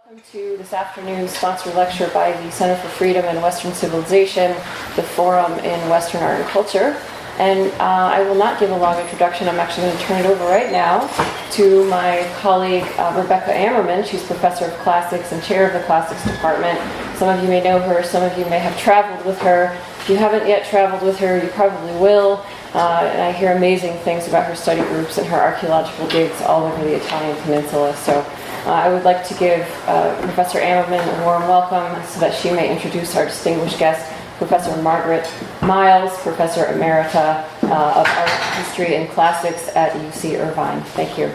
Welcome to this afternoon's sponsored lecture by the Center for Freedom and Western Civilization, the Forum in Western Art and Culture. And I will not give a long introduction. I'm actually going to turn it over right now to my colleague, Rebecca Ammerman. She's professor of classics and chair of the classics department. Some of you may know her. Some of you may have traveled with her. If you haven't yet traveled with her, you probably will. And I hear amazing things about her study groups and her archaeological digs all over the Italian peninsula. So I would like to give Professor Ammerman a warm welcome so that she may introduce our distinguished guest, Professor Margaret Miles, Professor Emerita of Art History and Classics at UC Irvine. Thank you.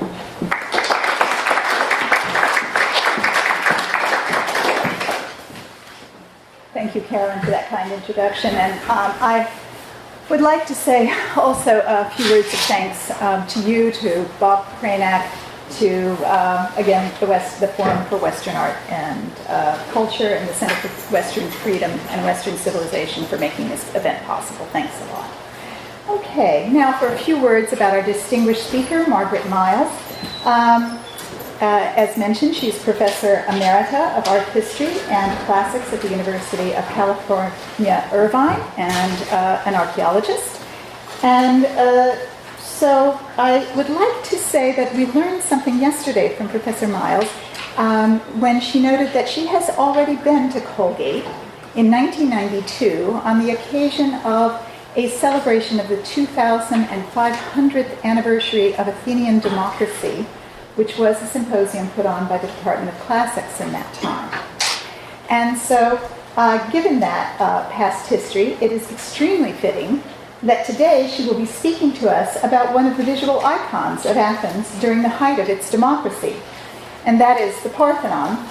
Thank you, Carolyn, for that kind introduction. And I would like to say also a few words of thanks to you, to Bob Kranak, to, again, the Forum for Western Art and Culture and the Center for Western Freedom and Western Civilization for making this event possible. Thanks a lot. Okay, now for a few words about our distinguished speaker, Margaret Miles. As mentioned, she's Professor Emerita of Art History and Classics at the University of California, Irvine, and an archaeologist. And so I would like to say that we learned something yesterday from Professor Miles when she noted that she has already been to Colgate in 1992 on the occasion of a celebration of the 2500th anniversary of Athenian democracy, which was a symposium put on by the Department of Classics in that time. And so, given that past history, it is extremely fitting that today she will be speaking to us about one of the visual icons of Athens during the height of its democracy, and that is the Parthenon,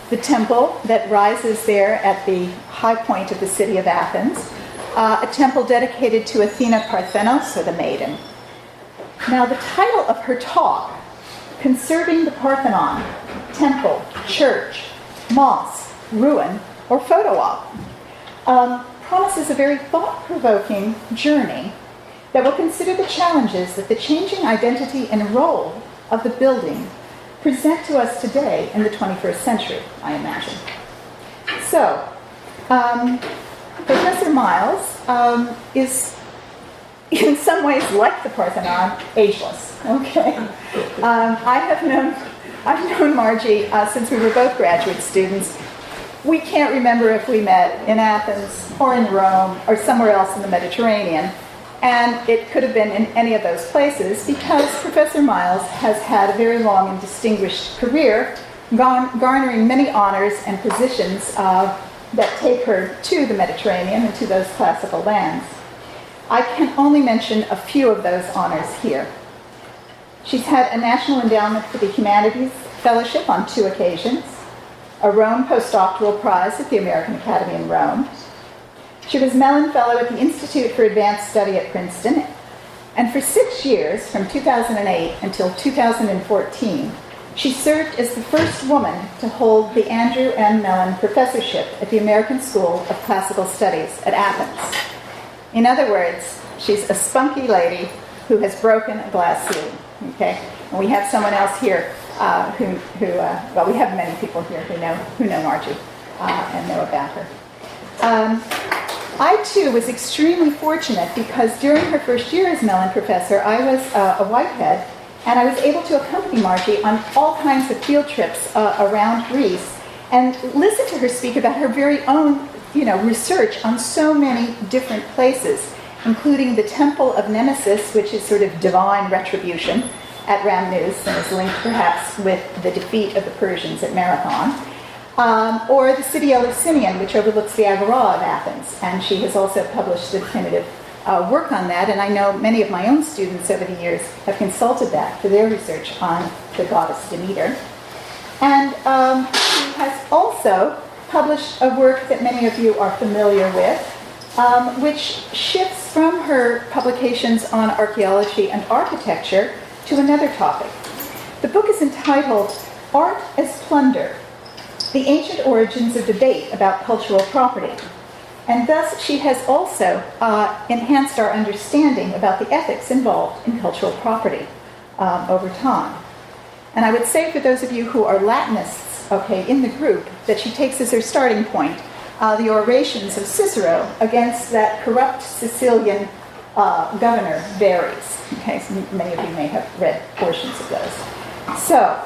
the temple that rises there at the high point of the city of Athens, a temple dedicated to Athena Parthenos, or the maiden. Now, the title of her talk, Conserving the Parthenon, Temple, Church, Mosque, Ruin, or Photo Op, promises a very thought-provoking journey that will consider the challenges that the changing identity and role of the building present to us today in the 21st century, I imagine. So, Professor Miles is in some ways like the Parthenon, ageless. Okay, I've known Margie since we were both graduate students. We can't remember if we met in Athens or in Rome or somewhere else in the Mediterranean, and it could have been in any of those places because Professor Miles has had a very long and distinguished career, garnering many honors and positions that take her to the Mediterranean and to those classical lands. I can only mention a few of those honors here. She's had a National Endowment for the Humanities Fellowship on 2 occasions, a Rome postdoctoral prize at the American Academy in Rome. She was Mellon Fellow at the Institute for Advanced Study at Princeton, and for 6 years, from 2008 until 2014, she served as the first woman to hold the Andrew M. Mellon Professorship at the American School of Classical Studies at Athens. In other words, she's a spunky lady who has broken a glass ceiling. Okay, and we have someone else here well, we have many people here who know Margie and know about her. I too was extremely fortunate because during her first year as Mellon professor, I was a Whitehead, and I was able to accompany Margie on all kinds of field trips around Greece and listen to her speak about her very own, research on so many different places, including the Temple of Nemesis, which is sort of divine retribution at Rhamnus and is linked perhaps with the defeat of the Persians at Marathon, or the City Eleusinion, which overlooks the Agora of Athens. And she has also published a definitive work on that, and I know many of my own students over the years have consulted that for their research on the goddess Demeter. And she has also published a work that many of you are familiar with, which shifts from her publications on archaeology and architecture to another topic. The book is entitled Art as Plunder, The Ancient Origins of Debate About Cultural Property. And thus she has also enhanced our understanding about the ethics involved in cultural property over time. And I would say for those of you who are Latinists okay, in the group that she takes as her starting point the orations of Cicero against that corrupt Sicilian governor, Verres. Okay, so many of you may have read portions of those. So,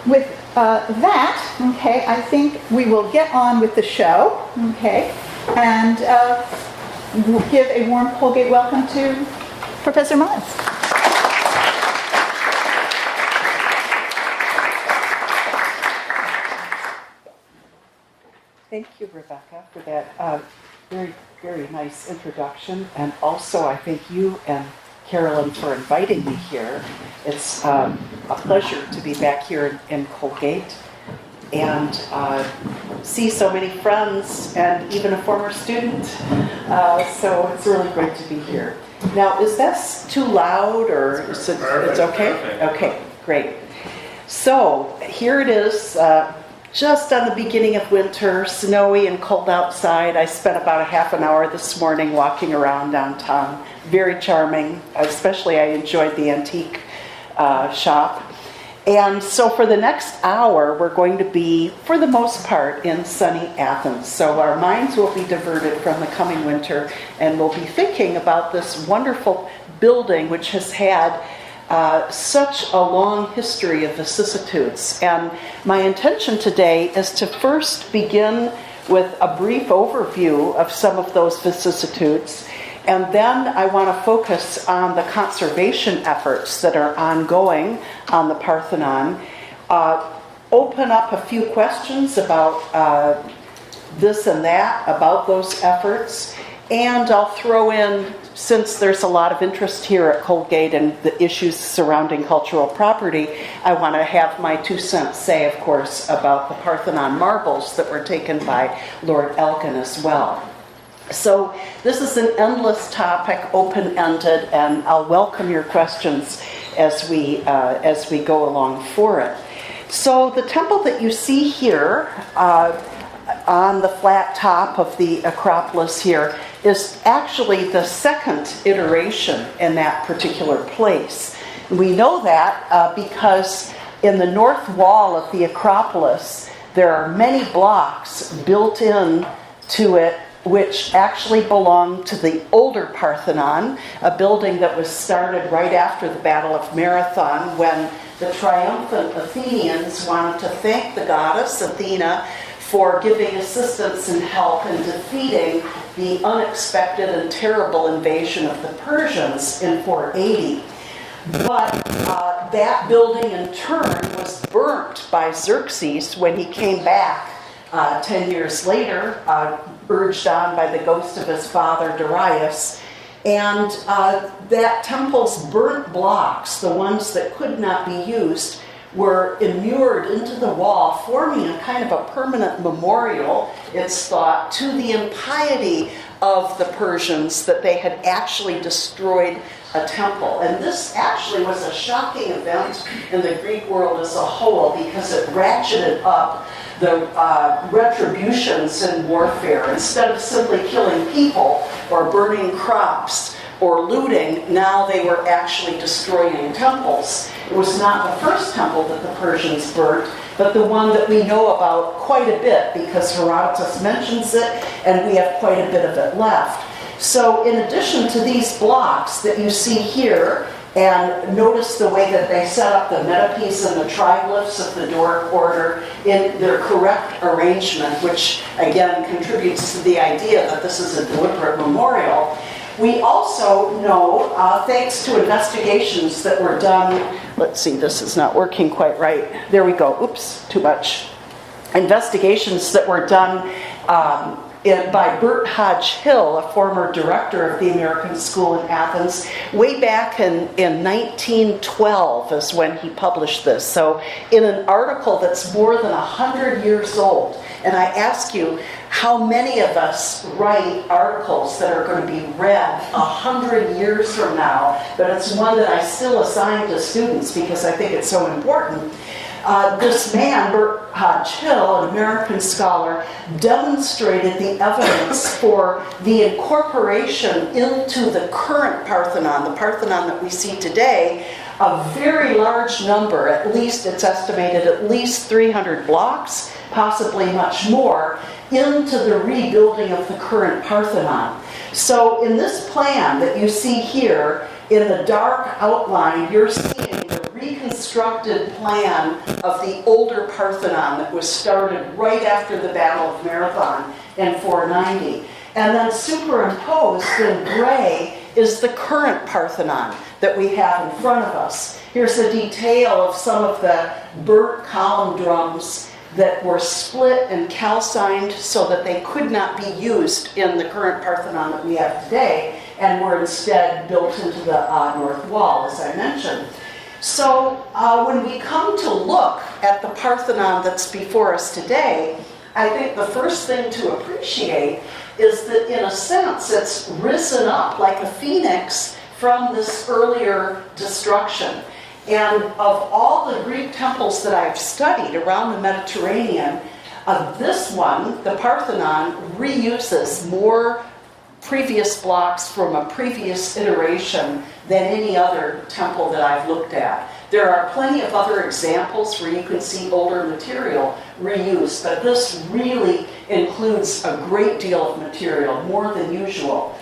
with that, okay, I think we will get on with the show, okay, and we'll give a warm Colgate welcome to Professor Miles. Thank you, Rebecca, for that very, very nice introduction. And also, I thank you and Carolyn for inviting me here. It's a pleasure to be back here in Colgate and see so many friends and even a former student. So it's really great to be here. Now, is this too loud or is it, it's okay? Perfect. Okay, great. So here it is. Just on the beginning of winter, snowy and cold outside. I spent about a half an hour this morning walking around downtown. Very charming. Especially I enjoyed the antique shop. And so for the next hour, we're going to be, for the most part, in sunny Athens. So our minds will be diverted from the coming winter, and we'll be thinking about this wonderful building which has had such a long history of vicissitudes. And my intention today is to first begin with a brief overview of some of those vicissitudes, and then I want to focus on the conservation efforts that are ongoing on the Parthenon, open up a few questions about this and that, about those efforts, and I'll throw in, since there's a lot of interest here at Colgate and the issues surrounding cultural property, I want to have my 2 cents say, of course, about the Parthenon marbles that were taken by Lord Elgin as well. So this is an endless topic, open-ended, and I'll welcome your questions as we go along for it. So the temple that you see here on the flat top of the Acropolis here is actually the second iteration in that particular place. We know that because in the north wall of the Acropolis, there are many blocks built in to it which actually belong to the older Parthenon, a building that was started right after the Battle of Marathon when the triumphant Athenians wanted to thank the goddess Athena for giving assistance and help in defeating the unexpected and terrible invasion of the Persians in 480. But that building in turn was burnt by Xerxes when he came back 10 years later, urged on by the ghost of his father Darius. And that temple's burnt blocks, the ones that could not be used, were immured into the wall, forming a kind of a permanent memorial, it's thought, to the impiety of the Persians that they had actually destroyed a temple. And this actually was a shocking event in the Greek world as a whole because it ratcheted up the retributions in warfare. Instead of simply killing people or burning crops or looting, now they were actually destroying temples. It was not the first temple that the Persians burnt, but the one that we know about quite a bit because Herodotus mentions it and we have quite a bit of it left. So in addition to these blocks that you see here, and notice the way that they set up the metapiece and the triglyphs of the Doric order in their correct arrangement, which again contributes to the idea that this is a deliberate memorial. We also know, thanks to investigations that were done, let's see, this is not working quite right. There we go. Oops, too much. Investigations that were done by Bert Hodge Hill, a former director of the American School in Athens, way back in 1912 is when he published this. So in an article that's more than 100 years old, and I ask you, how many of us write articles that are going to be read 100 years from now, but it's one that I still assign to students because I think it's so important. This man, Bert Hodge Hill, an American scholar, demonstrated the evidence for the incorporation into the current Parthenon, the Parthenon that we see today, a very large number, at least it's estimated at least 300 blocks, possibly much more, into the rebuilding of the current Parthenon. So in this plan that you see here, in the dark outline, you're seeing the reconstructed plan of the older Parthenon that was started right after the Battle of Marathon in 490. And then superimposed in gray is the current Parthenon that we have in front of us. Here's a detail of some of the burnt column drums that were split and calcined so that they could not be used in the current Parthenon that we have today, and were instead built into the north wall, as I mentioned. So when we come to look at the Parthenon that's before us today, I think the first thing to appreciate is that, in a sense, it's risen up like a phoenix from this earlier destruction. And of all the Greek temples that I've studied around the Mediterranean, this one, the Parthenon, reuses more previous blocks from a previous iteration than any other temple that I've looked at. There are plenty of other examples where you can see older material reused, but this really includes a great deal of material, more than usual.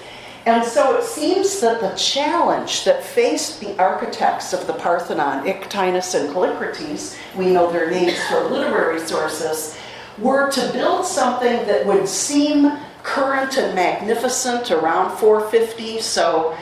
And so it seems that the challenge that faced the architects of the Parthenon, Ictinus and Callicrates, we know their names for literary sources, were to build something that would seem current and magnificent around 450, so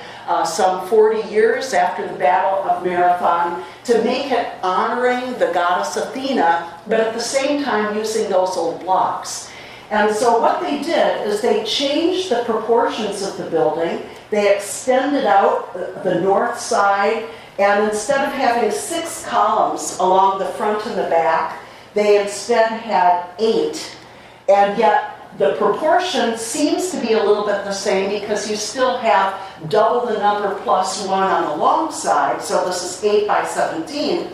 some 40 years after the Battle of Marathon, to make it honoring the goddess Athena, but at the same time using those old blocks. And so what they did is they changed the proportions of the building. They extended out the north side, and instead of having 6 columns along the front and the back, they instead had 8. And yet the proportion seems to be a little bit the same, because you still have double the number plus 1 on the long side, so this is 8 by 17.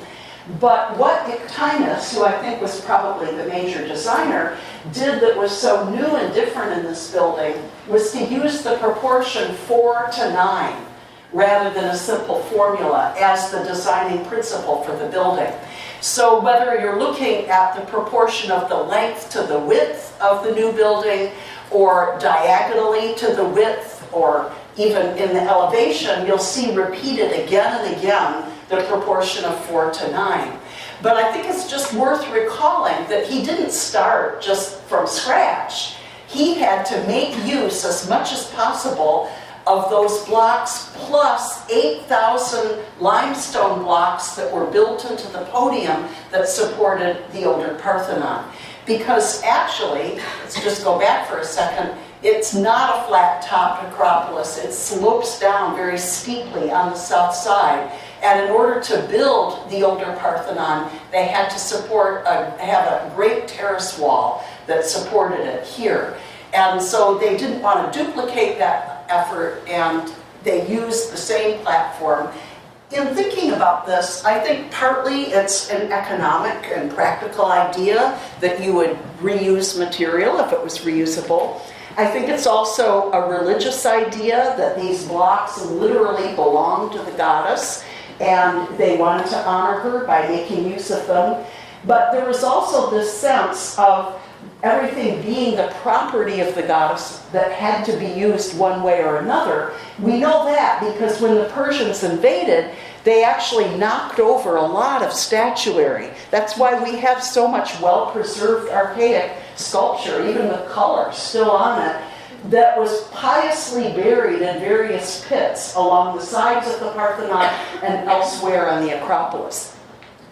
But what Ictinus, who I think was probably the major designer, did that was so new and different in this building was to use the proportion 4:9 rather than a simple formula as the designing principle for the building. So whether you're looking at the proportion of the length to the width of the new building, or diagonally to the width, or even in the elevation, you'll see repeated again and again the proportion of 4:9. But I think it's just worth recalling that he didn't start just from scratch. He had to make use as much as possible of those blocks, plus 8,000 limestone blocks that were built into the podium that supported the older Parthenon. Because actually, let's just go back for a second, it's not a flat-topped acropolis. It slopes down very steeply on the south side. And in order to build the older Parthenon, they had to have a great terrace wall that supported it here. And so they didn't want to duplicate that effort, and they used the same platform. In thinking about this, I think partly it's an economic and practical idea that you would reuse material if it was reusable. I think it's also a religious idea that these blocks literally belong to the goddess, and they wanted to honor her by making use of them. But there was also this sense of everything being the property of the goddess that had to be used one way or another. We know that because when the Persians invaded, they actually knocked over a lot of statuary. That's why we have so much well-preserved archaic sculpture, even the color still on it, that was piously buried in various pits along the sides of the Parthenon and elsewhere on the Acropolis.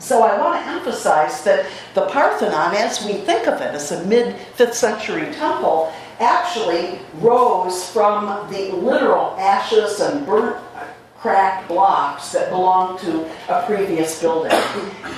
So I want to emphasize that the Parthenon, as we think of it as a mid-5th century temple, actually rose from the literal ashes and burnt, cracked blocks that belonged to a previous building.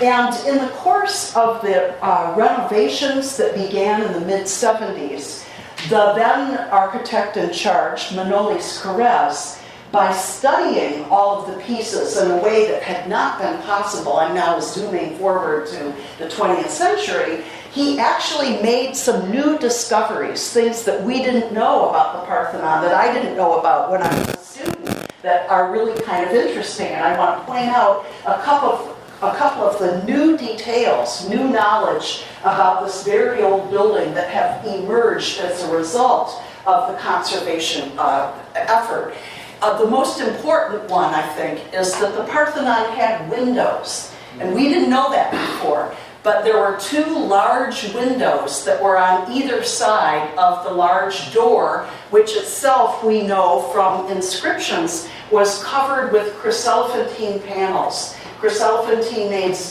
And in the course of the renovations that began in the mid-70s, the then architect in charge, Manolis Korez, by studying all of the pieces in a way that had not been possible, I'm now zooming forward to the 20th century, he actually made some new discoveries, things that we didn't know about the Parthenon, that I didn't know about when I was a student, that are really kind of interesting. And I want to point out a couple of the new details, new knowledge about this very old building that have emerged as a result of the conservation effort. The most important one, I think, is that the Parthenon had windows. And we didn't know that before. But there were two large windows that were on either side of the large door, which itself, we know from inscriptions, was covered with chryselephantine panels. Chryselephantine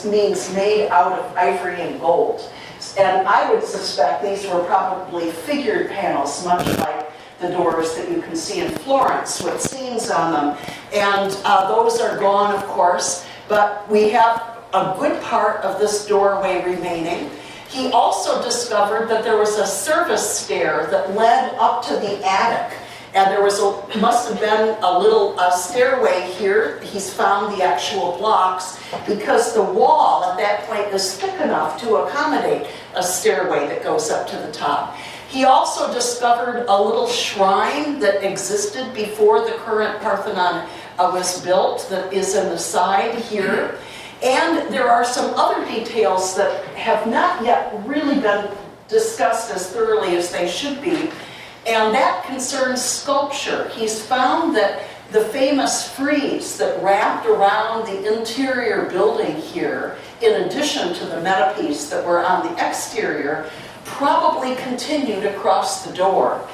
means made out of ivory and gold. And I would suspect these were probably figured panels, much like the doors that you can see in Florence with scenes on them. And those are gone, of course, but we have a good part of this doorway remaining. He also discovered that there was a service stair that led up to the attic. And there was must have been a little stairway here. He's found the actual blocks because the wall at that point is thick enough to accommodate a stairway that goes up to the top. He also discovered a little shrine that existed before the current Parthenon was built that is in the side here. And there are some other details that have not yet really been discussed as thoroughly as they should be. And that concerns sculpture. He's found that the famous frieze that wrapped around the interior building here, in addition to the metapiece that were on the exterior, probably continued across the door.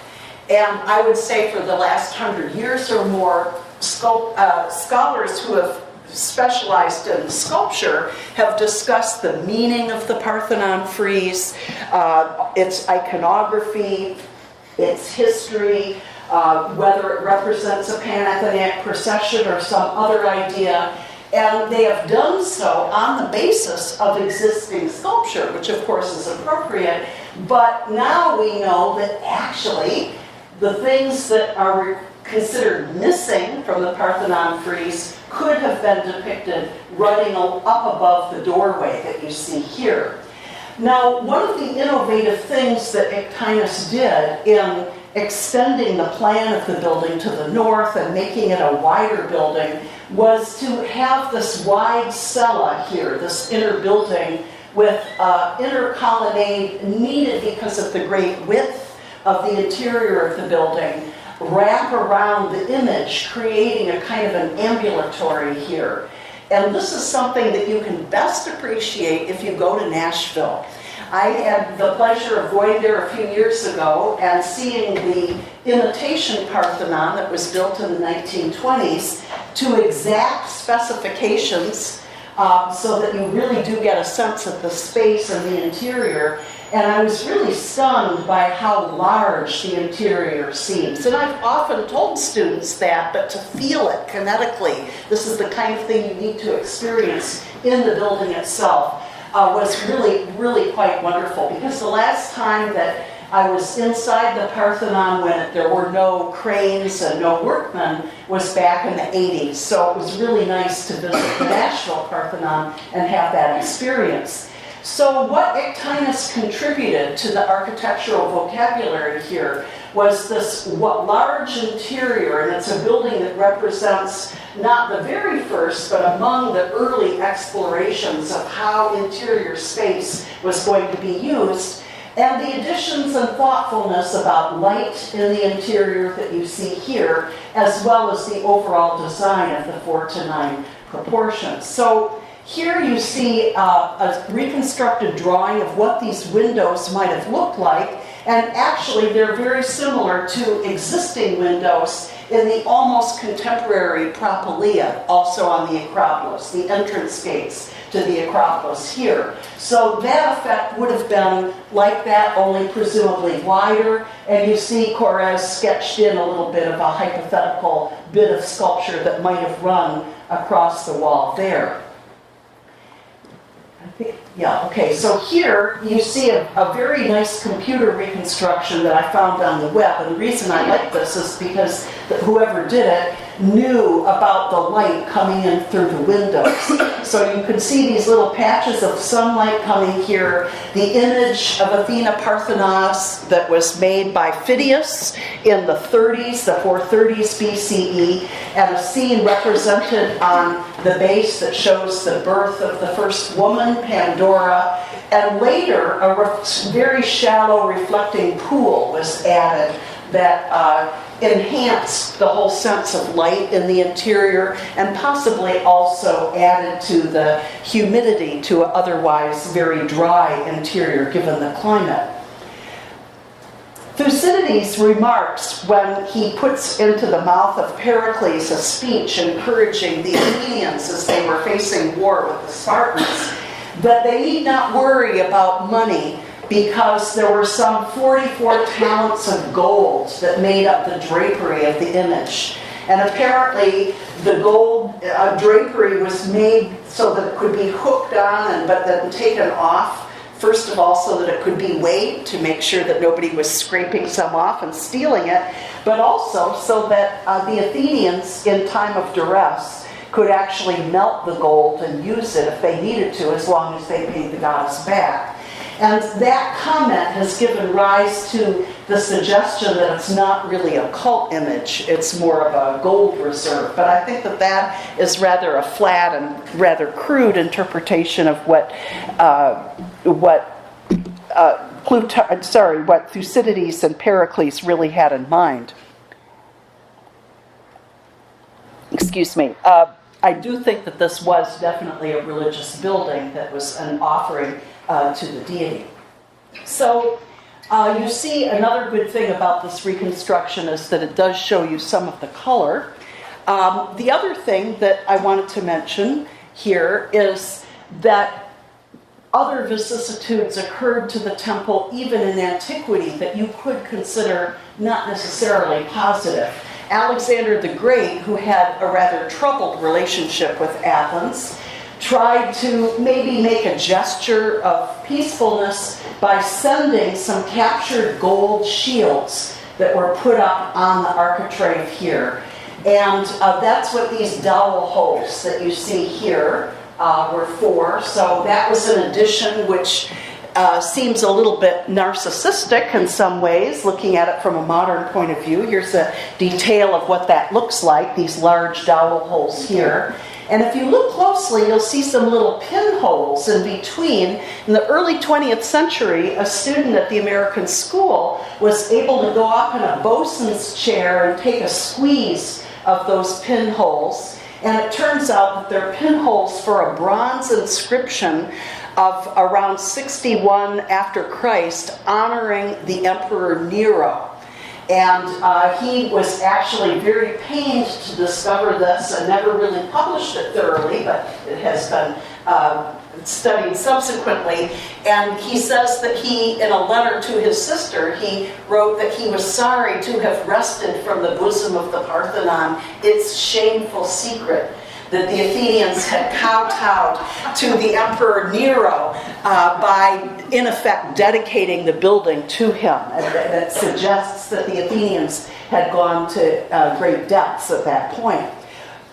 And I would say for the last 100 years or more, scholars who have specialized in sculpture have discussed the meaning of the Parthenon frieze, its iconography, its history, whether it represents a Panathenaic procession or some other idea. And they have done so on the basis of existing sculpture, which of course is appropriate. But now we know that actually the things that are considered missing from the Parthenon frieze could have been depicted running up above the doorway that you see here. Now, one of the innovative things that Ectinus did in extending the plan of the building to the north and making it a wider building was to have this wide cella here, this inner building with inner colonnade needed because of the great width of the interior of the building, wrap around the image, creating a kind of an ambulatory here. And this is something that you can best appreciate if you go to Nashville. I had the pleasure of going there a few years ago and seeing the imitation Parthenon that was built in the 1920s to exact specifications so that you really do get a sense of the space and the interior. And I was really stunned by how large the interior seems. And I've often told students that, but to feel it kinetically, this is the kind of thing you need to experience in the building itself, was really, really quite wonderful. Because the last time that I was inside the Parthenon when there were no cranes and no workmen was back in the 80s. So it was really nice to visit the Nashville Parthenon and have that experience. So what Ectinus contributed to the architectural vocabulary here was this large interior, and it's a building that represents not the very first, but among the early explorations of how interior space was going to be used, and the additions and thoughtfulness about light in the interior that you see here, as well as the overall design of the 4:9 proportions. So here you see a reconstructed drawing of what these windows might have looked like, and actually they're very similar to existing windows in the almost contemporary Propylaea, also on the Acropolis, the entrance gates to the Acropolis here. So that effect would have been like that, only presumably wider, and you see Corrèze sketched in a little bit of a hypothetical bit of sculpture that might have run across the wall there. Yeah, okay, so here you see a very nice computer reconstruction that I found on the web, and the reason I like this is because whoever did it knew about the light coming in through the windows. So you could see these little patches of sunlight coming here. The image of Athena Parthenos that was made by Phidias in the 30s, the 430s BCE, and a scene represented on the base that shows the birth of the first woman, Pandora. And later, a very shallow reflecting pool was added that enhanced the whole sense of light in the interior and possibly also added to the humidity to an otherwise very dry interior given the climate. Thucydides remarks when he puts into the mouth of Pericles a speech encouraging the Athenians as they were facing war with the Spartans that they need not worry about money because there were some 44 talents of gold that made up the drapery of the image. And apparently the gold drapery was made so that it could be hooked on but then taken off. First of all, so that it could be weighed to make sure that nobody was scraping some off and stealing it, but also so that the Athenians, in time of duress, could actually melt the gold and use it if they needed to, as long as they paid the goddess back. And that comment has given rise to the suggestion that it's not really a cult image, it's more of a gold reserve. But I think that that is rather a flat and rather crude interpretation of what Thucydides and Pericles really had in mind. Excuse me. I do think that this was definitely a religious building that was an offering to the deity. So you see another good thing about this reconstruction is that it does show you some of the color. The other thing that I wanted to mention here is that other vicissitudes occurred to the temple even in antiquity that you could consider not necessarily positive. Alexander the Great, who had a rather troubled relationship with Athens, tried to maybe make a gesture of peacefulness by sending some captured gold shields that were put up on the architrave here. And that's what these dowel holes that you see here were for. So that was an addition which seems a little bit narcissistic in some ways, looking at it from a modern point of view. Here's a detail of what that looks like, these large dowel holes here. And if you look closely, you'll see some little pinholes in between. In the early 20th century, a student at the American school was able to go up in a bosun's chair and take a squeeze of those pinholes. And it turns out that they're pinholes for a bronze inscription of around 61 after Christ, honoring the Emperor Nero. And he was actually very pained to discover this and never really published it thoroughly, but it has been studied subsequently. And he says that he, in a letter to his sister, he wrote that he was sorry to have wrested from the bosom of the Parthenon its shameful secret, that the Athenians had kowtowed to the Emperor Nero by, in effect, dedicating the building to him. And that suggests that the Athenians had gone to great depths at that point.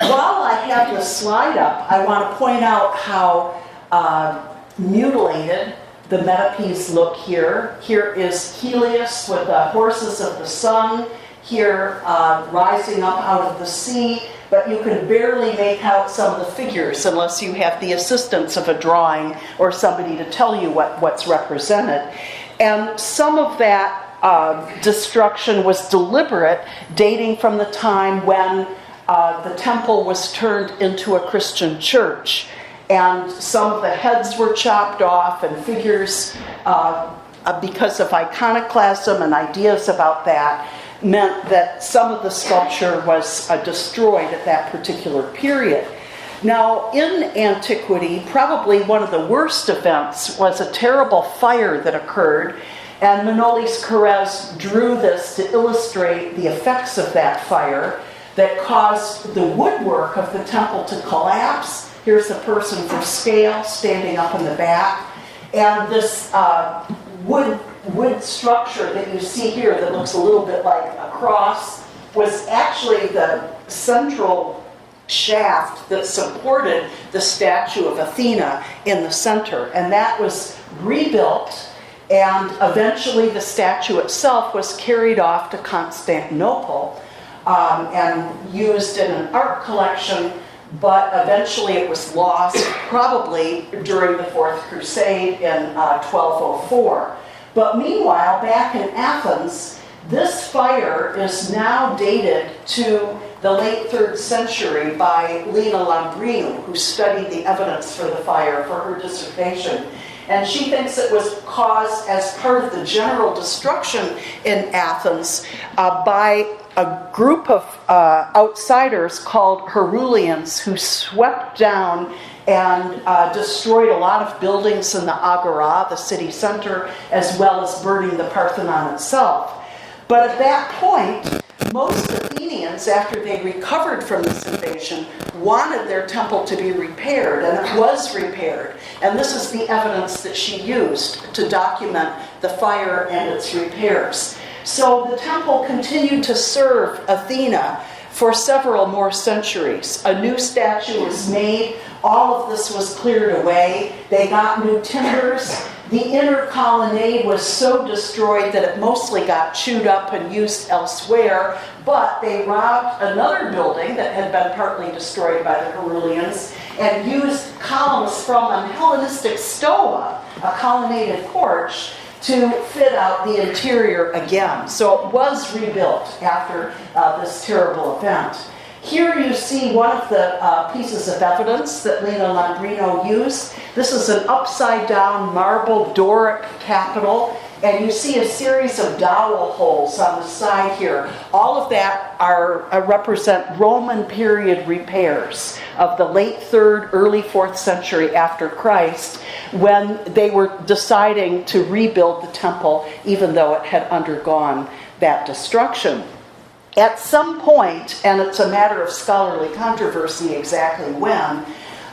While I have this slide up, I want to point out how mutilated the metopes look here. Here is Helios with the horses of the sun, here rising up out of the sea. But you can barely make out some of the figures unless you have the assistance of a drawing or somebody to tell you what's represented. And some of that destruction was deliberate, dating from the time when the temple was turned into a Christian church. And some of the heads were chopped off, and figures, because of iconoclasm and ideas about that, meant that some of the sculpture was destroyed at that particular period. Now, in antiquity, probably one of the worst events was a terrible fire that occurred, and Manolis Korres drew this to illustrate the effects of that fire that caused the woodwork of the temple to collapse. Here's a person for scale standing up in the back, and this wood structure that you see here that looks a little bit like a cross was actually the central shaft that supported the statue of Athena in the center, and that was rebuilt, and eventually the statue itself was carried off to Constantinople and used in an art collection, but eventually it was lost, probably during the Fourth Crusade in 1204. But meanwhile, back in Athens, this fire is now dated to the late 3rd century by Lina Lambrino, who studied the evidence for the fire for her dissertation. And she thinks it was caused as part of the general destruction in Athens by a group of outsiders called Herulians, who swept down and destroyed a lot of buildings in the Agora, the city center, as well as burning the Parthenon itself. But at that point, most Athenians, after they recovered from this invasion, wanted their temple to be repaired, and it was repaired. And this is the evidence that she used to document the fire and its repairs. So the temple continued to serve Athena for several more centuries. A new statue was made. All of this was cleared away. They got new timbers. The inner colonnade was so destroyed that it mostly got chewed up and used elsewhere, but they robbed another building that had been partly destroyed by the Herulians and used columns from a Hellenistic stoa, a colonnaded porch, to fit out the interior again. So it was rebuilt after this terrible event. Here you see one of the pieces of evidence that Lina Lambrino used. This is an upside-down marble Doric capital, and you see a series of dowel holes on the side here. All of that represent Roman period repairs of the late 3rd, early 4th century after Christ, when they were deciding to rebuild the temple, even though it had undergone that destruction. At some point, and it's a matter of scholarly controversy exactly when,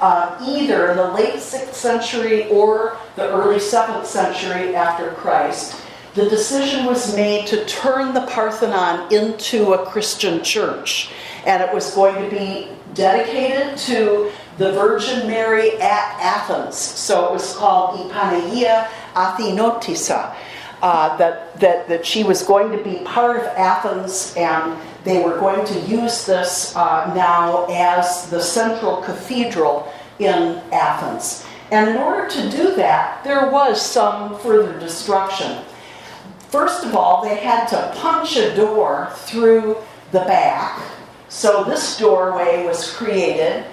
either in the late 6th century or the early 7th century after Christ, the decision was made to turn the Parthenon into a Christian church. And it was going to be dedicated to the Virgin Mary at Athens. So it was called Ipanagia Athenotissa. That she was going to be part of Athens, and they were going to use this now as the central cathedral in Athens. And in order to do that, there was some further destruction. First of all, they had to punch a door through the back. So this doorway was created.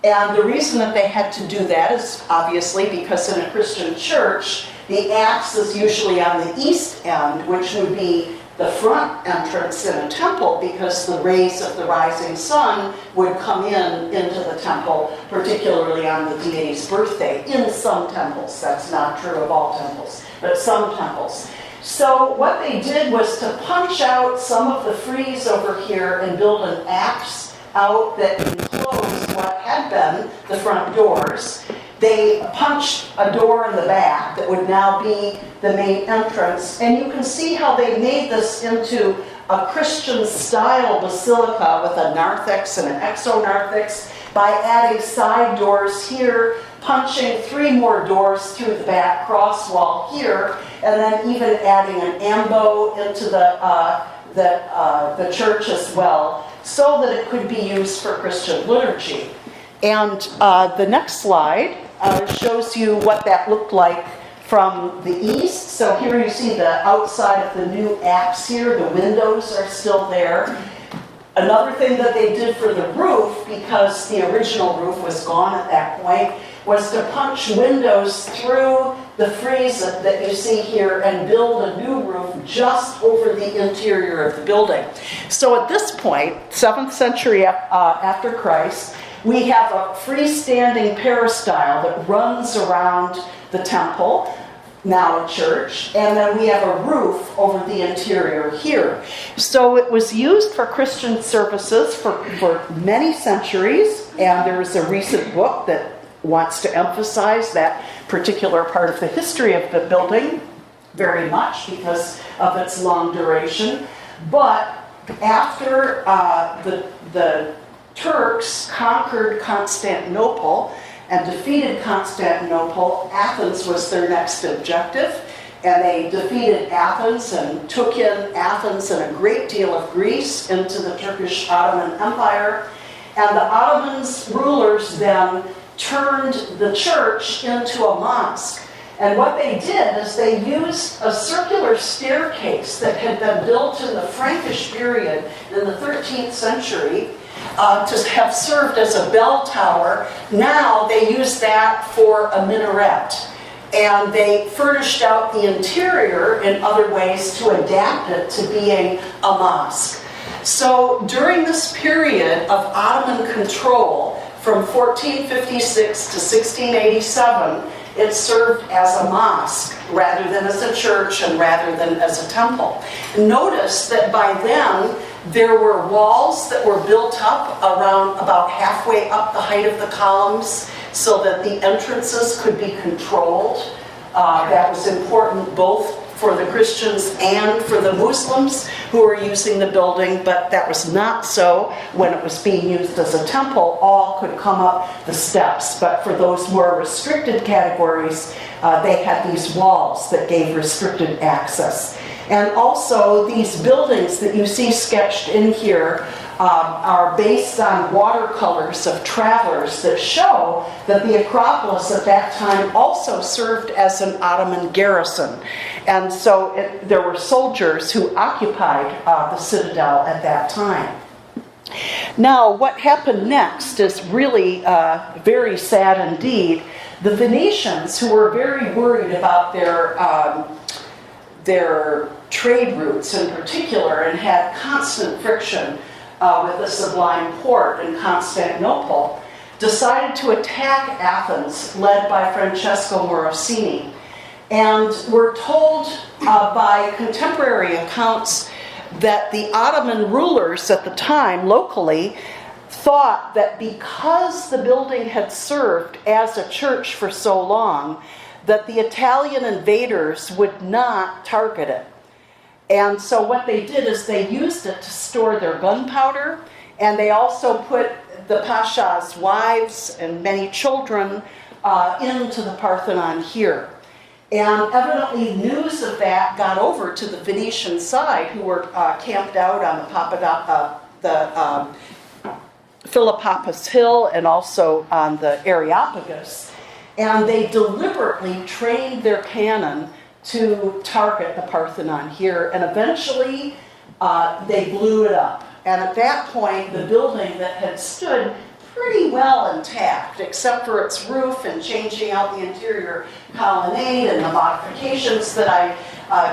And the reason that they had to do that is obviously because in a Christian church, the apse is usually on the east end, which would be the front entrance in a temple, because the rays of the rising sun would come into the temple, particularly on the deity's birthday. In some temples, that's not true of all temples, but some temples. So what they did was to punch out some of the frieze over here and build an apse out that enclosed what had been the front doors. They punched a door in the back that would now be the main entrance. And you can see how they made this into a Christian-style basilica with a narthex and an exonarthex by adding side doors here, punching 3 more doors through the back cross wall here, and then even adding an ambo into the church as well, so that it could be used for Christian liturgy. And the next slide shows you what that looked like from the east. So here you see the outside of the new apse here. The windows are still there. Another thing that they did for the roof, because the original roof was gone at that point, was to punch windows through the frieze that you see here and build a new roof just over the interior of the building. So at this point, 7th century after Christ, we have a freestanding peristyle that runs around the temple, now a church, and then we have a roof over the interior here. So it was used for Christian services for many centuries, and there is a recent book that wants to emphasize that particular part of the history of the building very much because of its long duration. But after the Turks conquered Constantinople and defeated Constantinople, Athens was their next objective. And they defeated Athens and took in Athens and a great deal of Greece into the Turkish Ottoman Empire. And the Ottomans rulers then turned the church into a mosque. And what they did is they used a circular staircase that had been built in the Frankish period in the 13th century to have served as a bell tower. Now they use that for a minaret. And they furnished out the interior in other ways to adapt it to being a mosque. So during this period of Ottoman control, from 1456 to 1687, it served as a mosque rather than as a church and rather than as a temple. Notice that by then, there were walls that were built up around about halfway up the height of the columns so that the entrances could be controlled. That was important both for the Christians and for the Muslims who were using the building, but that was not so when it was being used as a temple. All could come up the steps, but for those more restricted categories, they had these walls that gave restricted access. And also, these buildings that you see sketched in here are based on watercolors of travelers that show that the Acropolis at that time also served as an Ottoman garrison. And so there were soldiers who occupied the citadel at that time. Now, what happened next is really very sad indeed. The Venetians, who were very worried about their trade routes in particular and had constant friction with the Sublime Porte in Constantinople, decided to attack Athens, led by Francesco Morosini. And we're told by contemporary accounts that the Ottoman rulers at the time, locally, thought that because the building had served as a church for so long, that the Italian invaders would not target it. And so what they did is they used it to store their gunpowder, and they also put the Pasha's wives and many children into the Parthenon here. And evidently news of that got over to the Venetian side, who were camped out on the Philippopolis Hill and also on the Areopagus. And they deliberately trained their cannon to target the Parthenon here, and eventually they blew it up. And at that point, the building that had stood pretty well intact, except for its roof and changing out the interior colonnade and the modifications that I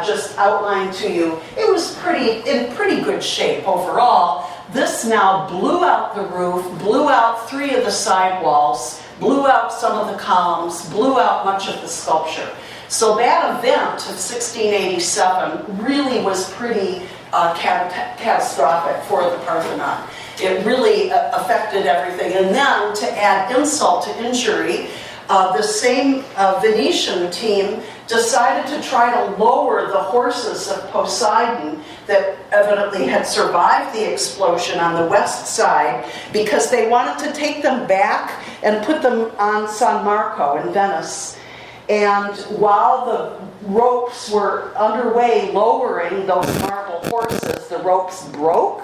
just outlined to you, it was in pretty good shape overall. This now blew out the roof, blew out 3 of the side walls, blew out some of the columns, blew out much of the sculpture. So that event of 1687 really was pretty catastrophic for the Parthenon. It really affected everything. And then, to add insult to injury, the same Venetian team decided to try to lower the horses of Poseidon that evidently had survived the explosion on the west side, because they wanted to take them back and put them on San Marco in Venice. And while the ropes were underway lowering those marble horses, the ropes broke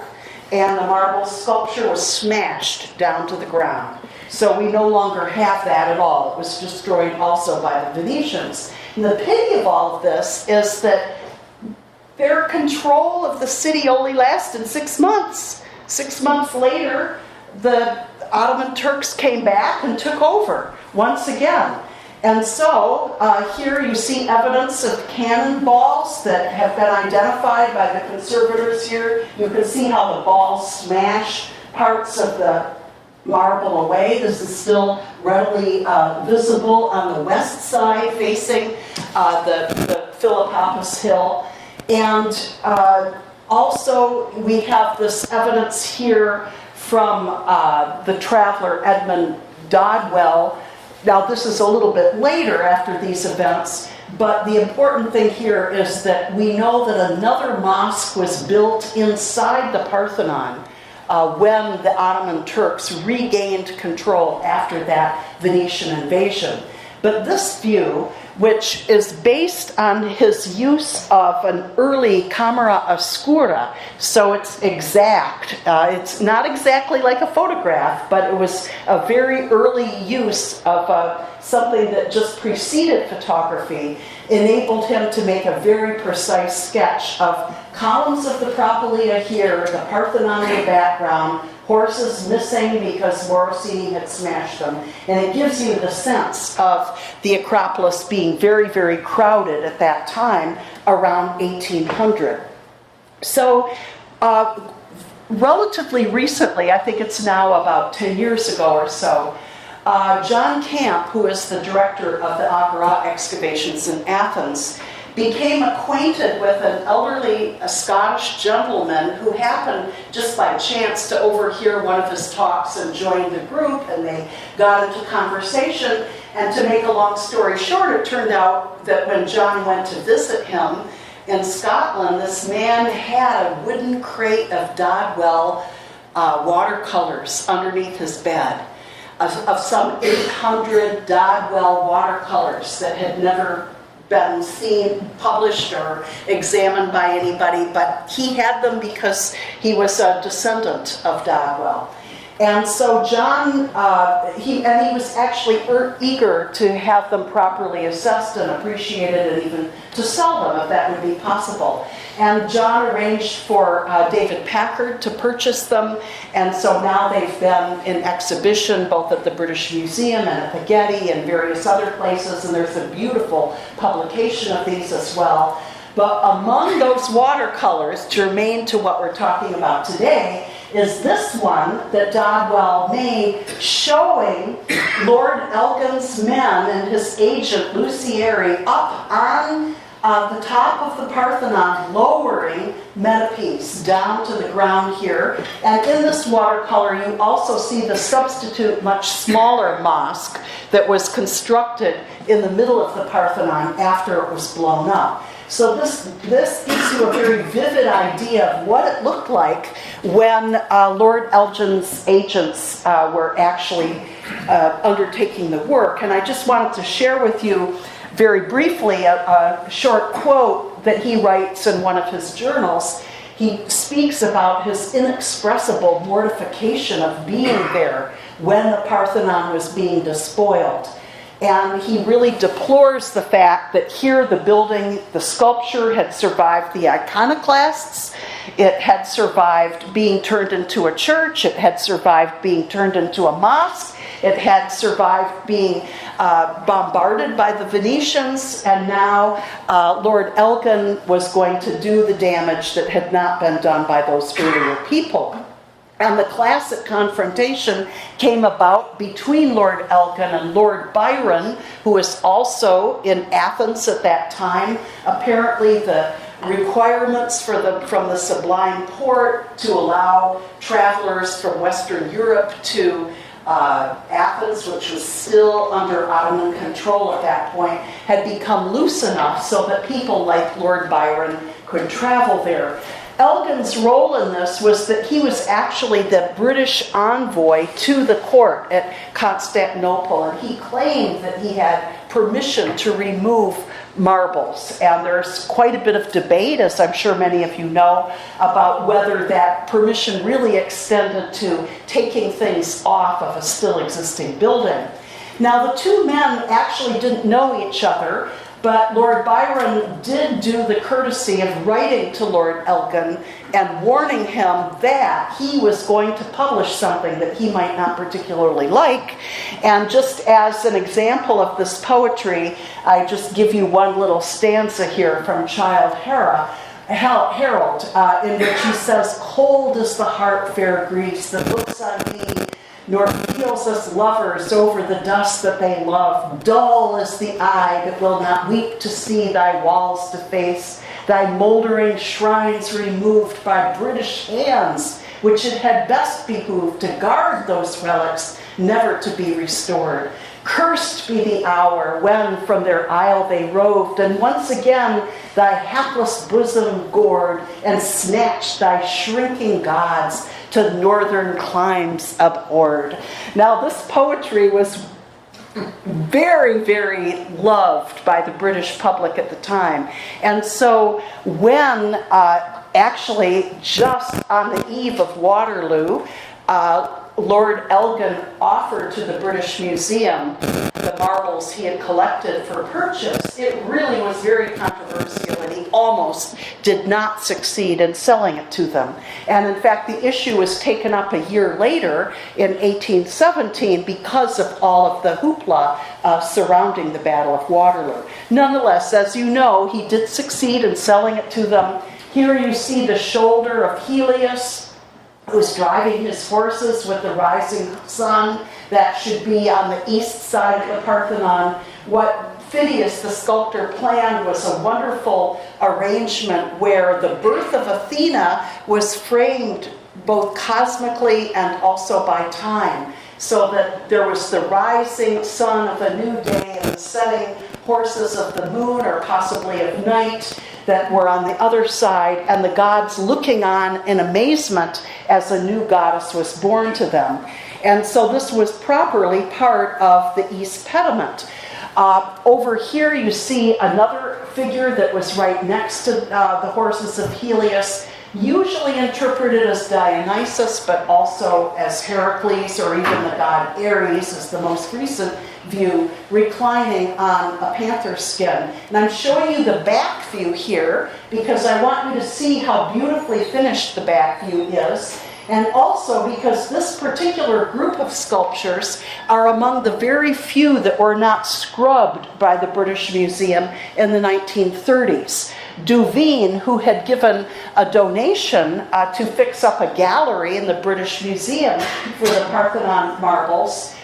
and the marble sculpture was smashed down to the ground. So we no longer have that at all. It was destroyed also by the Venetians. And the pity of all of this is that their control of the city only lasted 6 months. 6 months later, the Ottoman Turks came back and took over once again. And so here you see evidence of cannonballs that have been identified by the conservators here. You can see how the balls smash parts of the marble away. This is still readily visible on the west side facing the Philippopolis Hill. And also we have this evidence here from the traveler Edmund Dodwell. Now, this is a little bit later after these events, But the important thing here is that we know that another mosque was built inside the Parthenon when the Ottoman Turks regained control after that Venetian invasion. But this view, which is based on his use of an early camera oscura, so it's exact. It's not exactly like a photograph, but it was a very early use of something that just preceded photography, enabled him to make a very precise sketch of columns of the Propylaea here, the Parthenon in the background, horses missing because Morosini had smashed them. And it gives you the sense of the Acropolis being very, very crowded at that time, around 1800. So, relatively recently, I think it's now about 10 years ago or so, John Camp, who is the director of the Agora excavations in Athens, became acquainted with an elderly Scottish gentleman who happened just by chance to overhear one of his talks and joined the group, and they got into conversation. And to make a long story short, it turned out that when John went to visit him in Scotland, this man had a wooden crate of Dodwell watercolors underneath his bed, of some 800 Dodwell watercolors that had never been seen, published, or examined by anybody, but he had them because he was a descendant of Dodwell. And so John, he was actually eager to have them properly assessed and appreciated, and even to sell them if that would be possible. And John arranged for David Packard to purchase them, and so now they've been in exhibition both at the British Museum and at the Getty and various other places, and there's a beautiful publication of these as well. But among those watercolors, germane to what we're talking about today, is this one that Dodwell made, showing Lord Elgin's men and his agent Lucieri up on the top of the Parthenon, lowering Metopes down to the ground here. And in this watercolor, you also see the substitute, much smaller mosque that was constructed in the middle of the Parthenon after it was blown up. So this gives you a very vivid idea of what it looked like when Lord Elgin's agents were actually undertaking the work. And I just wanted to share with you very briefly a short quote that he writes in one of his journals. He speaks about his inexpressible mortification of being there when the Parthenon was being despoiled. And he really deplores the fact that here the building, the sculpture had survived the iconoclasts, it had survived being turned into a church, it had survived being turned into a mosque, it had survived being bombarded by the Venetians, and now Lord Elgin was going to do the damage that had not been done by those earlier people. And the classic confrontation came about between Lord Elgin and Lord Byron, who was also in Athens at that time. Apparently the requirements from the Sublime Porte to allow travelers from Western Europe to Athens, which was still under Ottoman control at that point, had become loose enough so that people like Lord Byron could travel there. Elgin's role in this was that he was actually the British envoy to the court at Constantinople, and he claimed that he had permission to remove marbles. And there's quite a bit of debate, as I'm sure many of you know, about whether that permission really extended to taking things off of a still existing building. Now, the two men actually didn't know each other, but Lord Byron did do the courtesy of writing to Lord Elgin and warning him that he was going to publish something that he might not particularly like. And just as an example of this poetry, I just give you one little stanza here from Childe Harold, in which he says, "Cold is the heart, fair Greece, that looks on thee, nor feels as lovers over the dust that they love. Dull is the eye that will not weep to see thy walls deface, thy mouldering shrines removed by British hands, which it had best behooved to guard those relics, never to be restored. Cursed be the hour when from their isle they roved, and once again thy hapless bosom gored, and snatched thy shrinking gods to northern climes abhorred. Now this poetry was very, very loved by the British public at the time. And so when actually just on the eve of Waterloo, Lord Elgin offered to the British Museum the marbles he had collected for purchase, it really was very controversial, and he almost did not succeed in selling it to them. And in fact, the issue was taken up a year later in 1817 because of all of the hoopla surrounding the Battle of Waterloo. Nonetheless, as you know, he did succeed in selling it to them. Here you see the shoulder of Helios, who's driving his horses with the rising sun. That should be on the east side of the Parthenon. What Phidias, the sculptor, planned was a wonderful arrangement where the birth of Athena was framed both cosmically and also by time, so that there was the rising sun of a new day and the setting horses of the moon or possibly of night that were on the other side, and the gods looking on in amazement as a new goddess was born to them. And so this was properly part of the East Pediment. Over here you see another figure that was right next to the horses of Helios, usually interpreted as Dionysus, but also as Heracles, or even the god Ares is the most recent view, reclining on a panther skin. And I'm showing you the back view here because I want you to see how beautifully finished the back view is. And also because this particular group of sculptures are among the very few that were not scrubbed by the British Museum in the 1930s. Duveen, who had given a donation to fix up a gallery in the British Museum for the Parthenon marbles,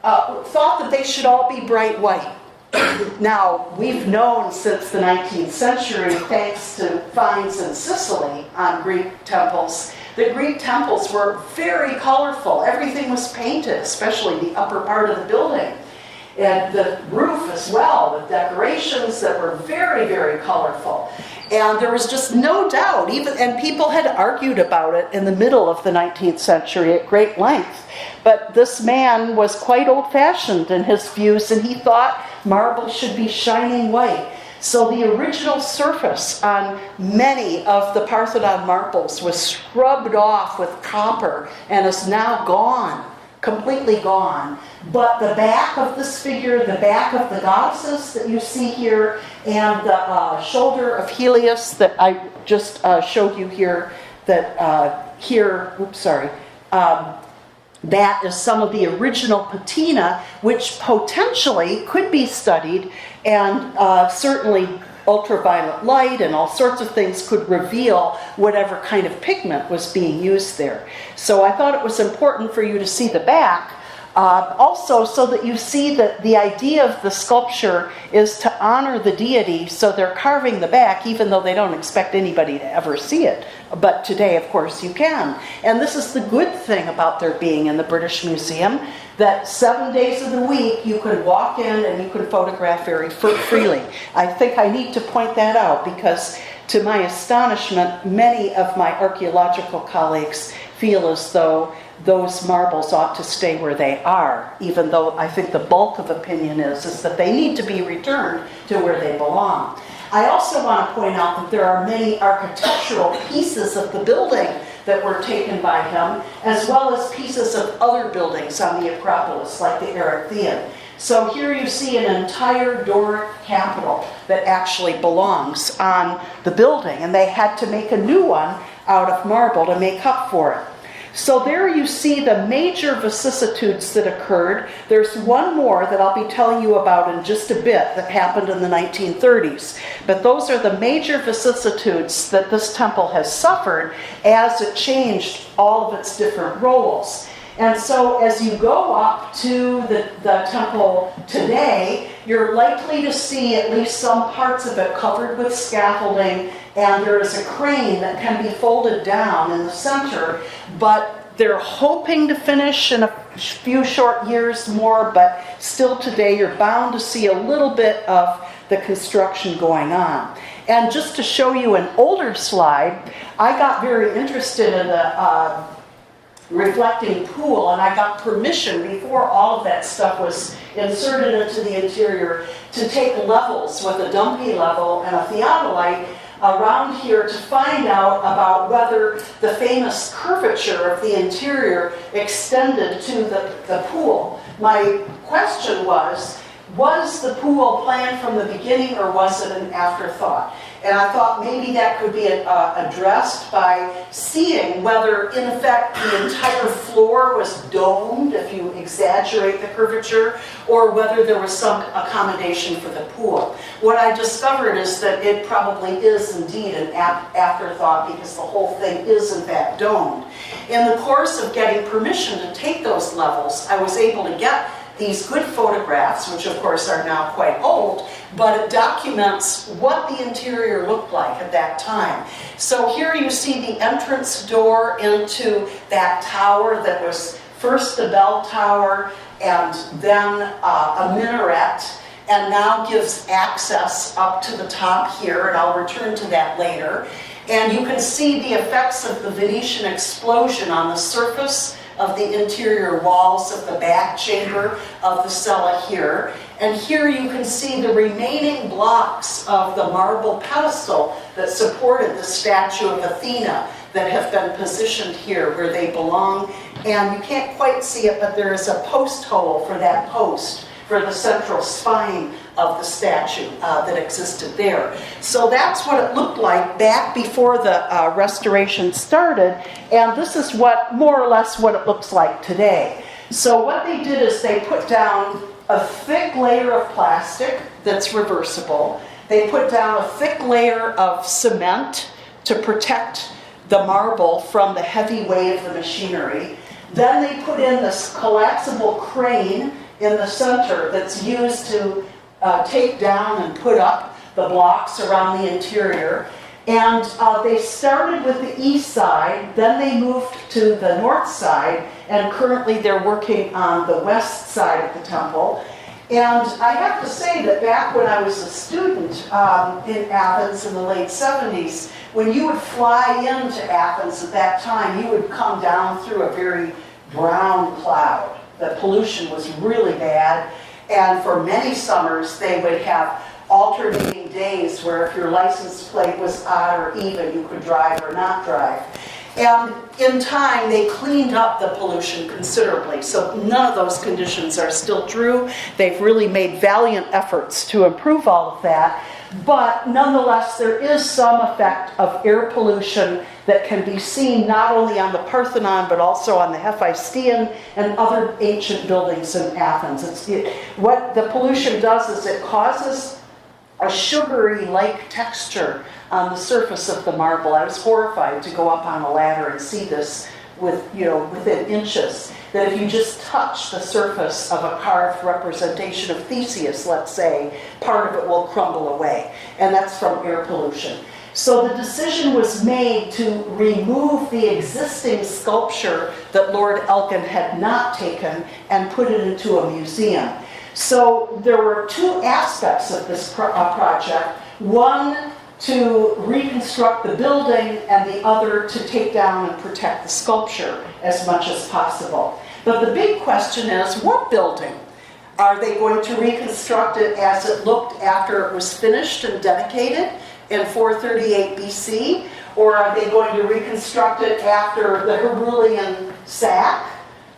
thought that they should all be bright white. Now, we've known since the 19th century, thanks to finds in Sicily on Greek temples, the Greek temples were very colorful. Everything was painted, especially the upper part of the building. And the roof as well, with decorations that were very, very colorful. And there was just no doubt, and people had argued about it in the middle of the 19th century at great length. But this man was quite old-fashioned in his views, and he thought marble should be shining white. So the original surface on many of the Parthenon marbles was scrubbed off with copper and is now gone, completely gone. But the back of this figure, the back of the goddesses that you see here, and the shoulder of Helios that I just showed you here, that that is some of the original patina, which potentially could be studied, and certainly ultraviolet light and all sorts of things could reveal whatever kind of pigment was being used there. So I thought it was important for you to see the back, also so that you see that the idea of the sculpture is to honor the deity, so they're carving the back even though they don't expect anybody to ever see it. But today, of course, you can. And this is the good thing about their being in the British Museum, that 7 days of the week you could walk in and you could photograph very freely. I think I need to point that out because, to my astonishment, many of my archaeological colleagues feel as though those marbles ought to stay where they are, even though I think the bulk of opinion is that they need to be returned to where they belong. I also want to point out that there are many architectural pieces of the building that were taken by him, as well as pieces of other buildings on the Acropolis, like the Erechtheion. So here you see an entire Doric capital that actually belongs on the building, and they had to make a new one out of marble to make up for it. So there you see the major vicissitudes that occurred. There's one more that I'll be telling you about in just a bit that happened in the 1930s. But those are the major vicissitudes that this temple has suffered as it changed all of its different roles. And so as you go up to the temple today, you're likely to see at least some parts of it covered with scaffolding, and there is a crane that can be folded down in the center, but They're hoping to finish in a few short years more, but still today you're bound to see a little bit of the construction going on. And just to show you an older slide, I got very interested in the reflecting pool, and I got permission before all of that stuff was inserted into the interior to take levels with a dumpy level and a theodolite around here to find out about whether the famous curvature of the interior extended to the pool. My question was the pool planned from the beginning or was it an afterthought? And I thought maybe that could be addressed by seeing whether, in effect, the entire floor was domed, if you exaggerate the curvature, or whether there was some accommodation for the pool. What I discovered is that it probably is indeed an afterthought because the whole thing is, in fact, domed. In the course of getting permission to take those levels, I was able to get these good photographs, which of course are now quite old, but it documents what the interior looked like at that time. So here you see the entrance door into that tower that was first the bell tower and then a minaret, and now gives access up to the top here, and I'll return to that later. And you can see the effects of the Venetian explosion on the surface of the interior walls of the back chamber of the cella here. And here you can see the remaining blocks of the marble pedestal that supported the statue of Athena that have been positioned here where they belong. And you can't quite see it, but there is a post hole for that post for the central spine of the statue that existed there. So that's what it looked like back before the restoration started, and this is what more or less what it looks like today. So what they did is they put down a thick layer of plastic that's reversible. They put down a thick layer of cement to protect the marble from the heavy weight of the machinery. Then they put in this collapsible crane in the center that's used to take down and put up the blocks around the interior. And they started with the east side, then they moved to the north side, and currently they're working on the west side of the temple. And I have to say that back when I was a student in Athens in the late 70s, when you would fly into Athens at that time, you would come down through a very brown cloud. The pollution was really bad. And for many summers, they would have alternating days where if your license plate was odd or even, you could drive or not drive. And in time, they cleaned up the pollution considerably. So none of those conditions are still true. They've really made valiant efforts to improve all of that. But nonetheless, there is some effect of air pollution that can be seen not only on the Parthenon, but also on the Hephaestion and other ancient buildings in Athens. What the pollution does is it causes a sugary-like texture on the surface of the marble. I was horrified to go up on a ladder and see this within inches. That if you just touch the surface of a carved representation of Theseus, let's say, part of it will crumble away. And that's from air pollution. So the decision was made to remove the existing sculpture that Lord Elgin had not taken and put it into a museum. So there were two aspects of this project. One, to reconstruct the building, and the other to take down and protect the sculpture as much as possible. But the big question is, what building? Are they going to reconstruct it as it looked after it was finished and dedicated in 438 BC? Or are they going to reconstruct it after the Herulian sack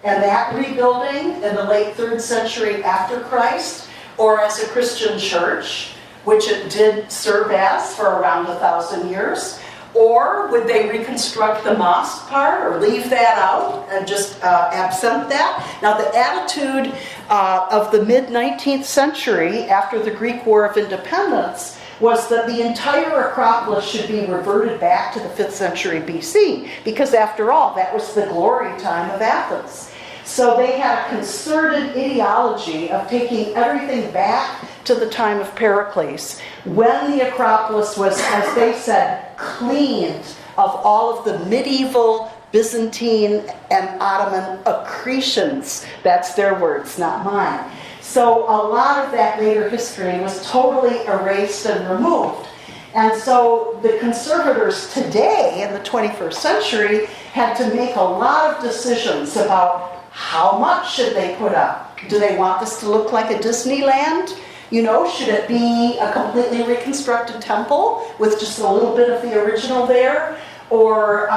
and that rebuilding in the late 3rd century after Christ? Or as a Christian church, which it did serve as for around 1,000 years? Or would they reconstruct the mosque part or leave that out and just absent that? Now the attitude of the mid-19th century after the Greek War of Independence was that the entire Acropolis should be reverted back to the 5th century BC, because after all, that was the glory time of Athens. So they had a concerted ideology of taking everything back to the time of Pericles, when the Acropolis was, as they said, cleaned of all of the medieval Byzantine and Ottoman accretions. That's their words, not mine. So a lot of that later history was totally erased and removed. And so the conservators today in the 21st century had to make a lot of decisions about how much should they put up. Do they want this to look like a Disneyland? You know, should it be a completely reconstructed temple with just a little bit of the original there? Or,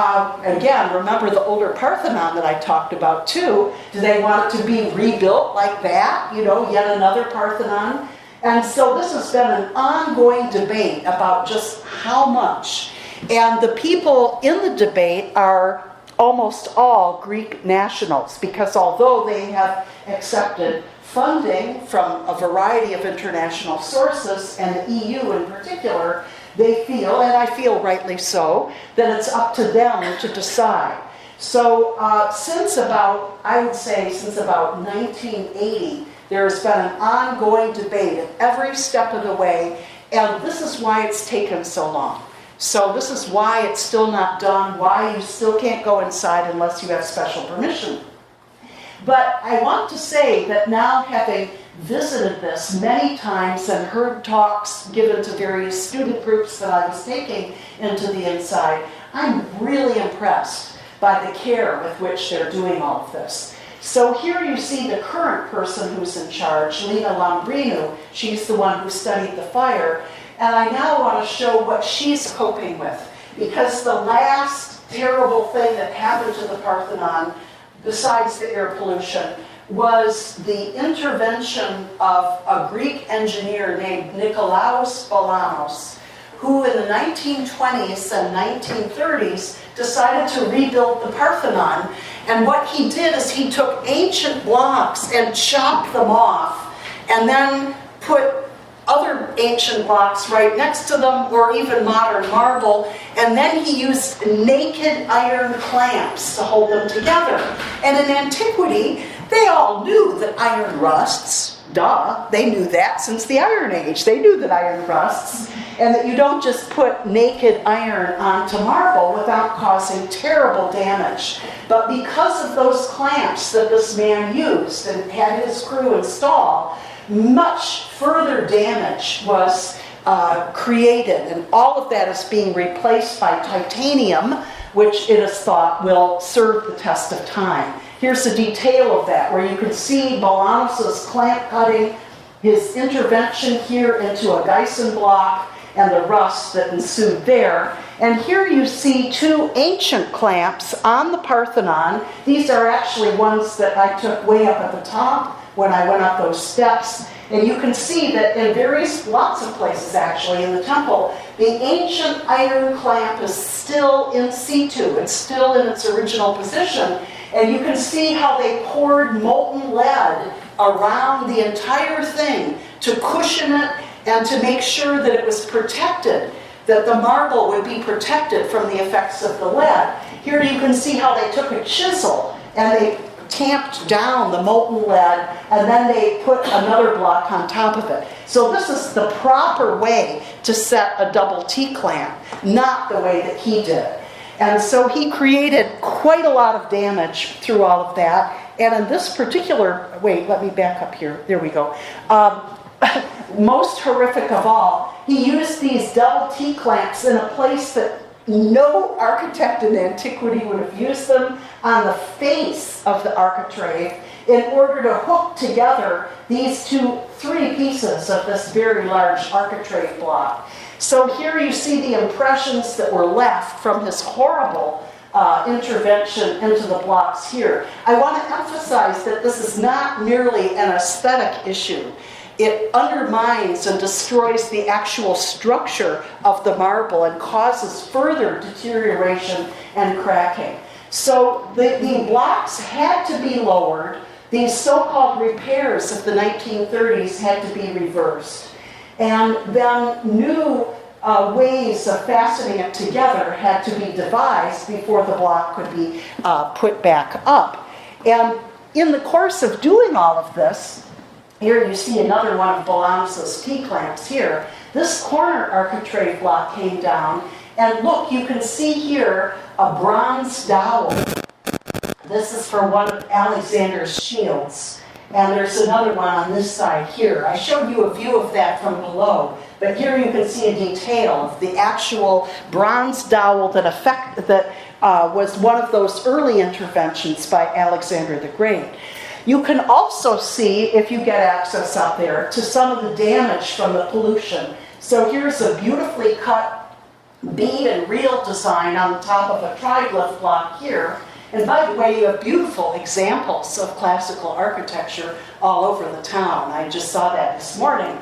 again, remember the older Parthenon that I talked about too. Do they want it to be rebuilt like that? You know, yet another Parthenon? And so this has been an ongoing debate about just how much. And the people in the debate are almost all Greek nationals, because although they have accepted funding from a variety of international sources, and the EU in particular, they feel, and I feel rightly so, that it's up to them to decide. So since about 1980, there's been an ongoing debate at every step of the way, and this is why it's taken so long. So this is why it's still not done, why you still can't go inside unless you have special permission. But I want to say that now, having visited this many times and heard talks given to various student groups that I was taking into the inside, I'm really impressed by the care with which they're doing all of this. So here you see the current person who's in charge, Lina Lambrinu. She's the one who studied the fire. And I now want to show what she's coping with. Because the last terrible thing that happened to the Parthenon, besides the air pollution, was the intervention of a Greek engineer named Nikolaos Balanos, who in the 1920s and 1930s decided to rebuild the Parthenon. And what he did is he took ancient blocks and chopped them off, and then put other ancient blocks right next to them, or even modern marble, and then he used naked iron clamps to hold them together. And in antiquity, they all knew that iron rusts. Duh, they knew that since the Iron Age. They knew that iron rusts, and that you don't just put naked iron onto marble without causing terrible damage. But because of those clamps that this man used and had his crew install, much further damage was created, and all of that is being replaced by titanium, which it is thought will serve the test of time. Here's a detail of that, where you can see Balanos' clamp cutting, his intervention here into a Geisen block, and the rust that ensued there. And here you see two ancient clamps on the Parthenon. These are actually ones that I took way up at the top when I went up those steps. And you can see that in lots of places actually in the temple, the ancient iron clamp is still in situ. It's still in its original position. And you can see how they poured molten lead around the entire thing to cushion it and to make sure that it was protected, that the marble would be protected from the effects of the lead. Here you can see how they took a chisel and they tamped down the molten lead, and then they put another block on top of it. So this is the proper way to set a double T-clamp, not the way that he did. And so he created quite a lot of damage through all of that. And in this particular, wait, let me back up here. There we go. Most horrific of all, he used these double T-clamps in a place that no architect in antiquity would have used them, on the face of the architrave, in order to hook together these three pieces of this very large architrave block. So here you see the impressions that were left from his horrible intervention into the blocks here. I want to emphasize that this is not merely an aesthetic issue. It undermines and destroys the actual structure of the marble and causes further deterioration and cracking. So the blocks had to be lowered. These so-called repairs of the 1930s had to be reversed. And then new ways of fastening it together had to be devised before the block could be put back up. And in the course of doing all of this, here you see another one of Balanos' T-clamps here. This corner architrave block came down, And look, you can see here a bronze dowel. This is for one of Alexander's shields. And there's another one on this side here. I showed you a view of that from below, but here you can see a detail of the actual bronze dowel that was one of those early interventions by Alexander the Great. You can also see, if you get access up there, to some of the damage from the pollution. So here's a beautifully cut bead and reel design on the top of a triglyph block here. And by the way, you have beautiful examples of classical architecture all over the town. I just saw that this morning.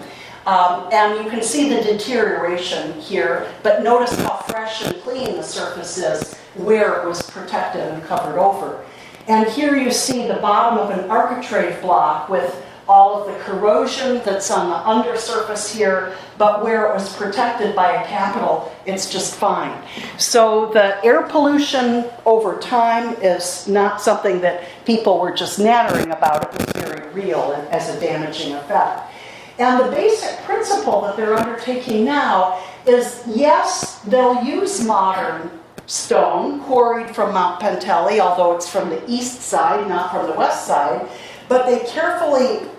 And you can see the deterioration here, but notice how fresh and clean the surface is where it was protected and covered over. And here you see the bottom of an architrave block with all of the corrosion that's on the undersurface here, but where it was protected by a capital, it's just fine. So the air pollution over time is not something that people were just nattering about. It was very real and as a damaging effect. And the basic principle that they're undertaking now is, yes, they'll use modern stone quarried from Mount Pentelli, although it's from the east side, not from the west side, but they carefully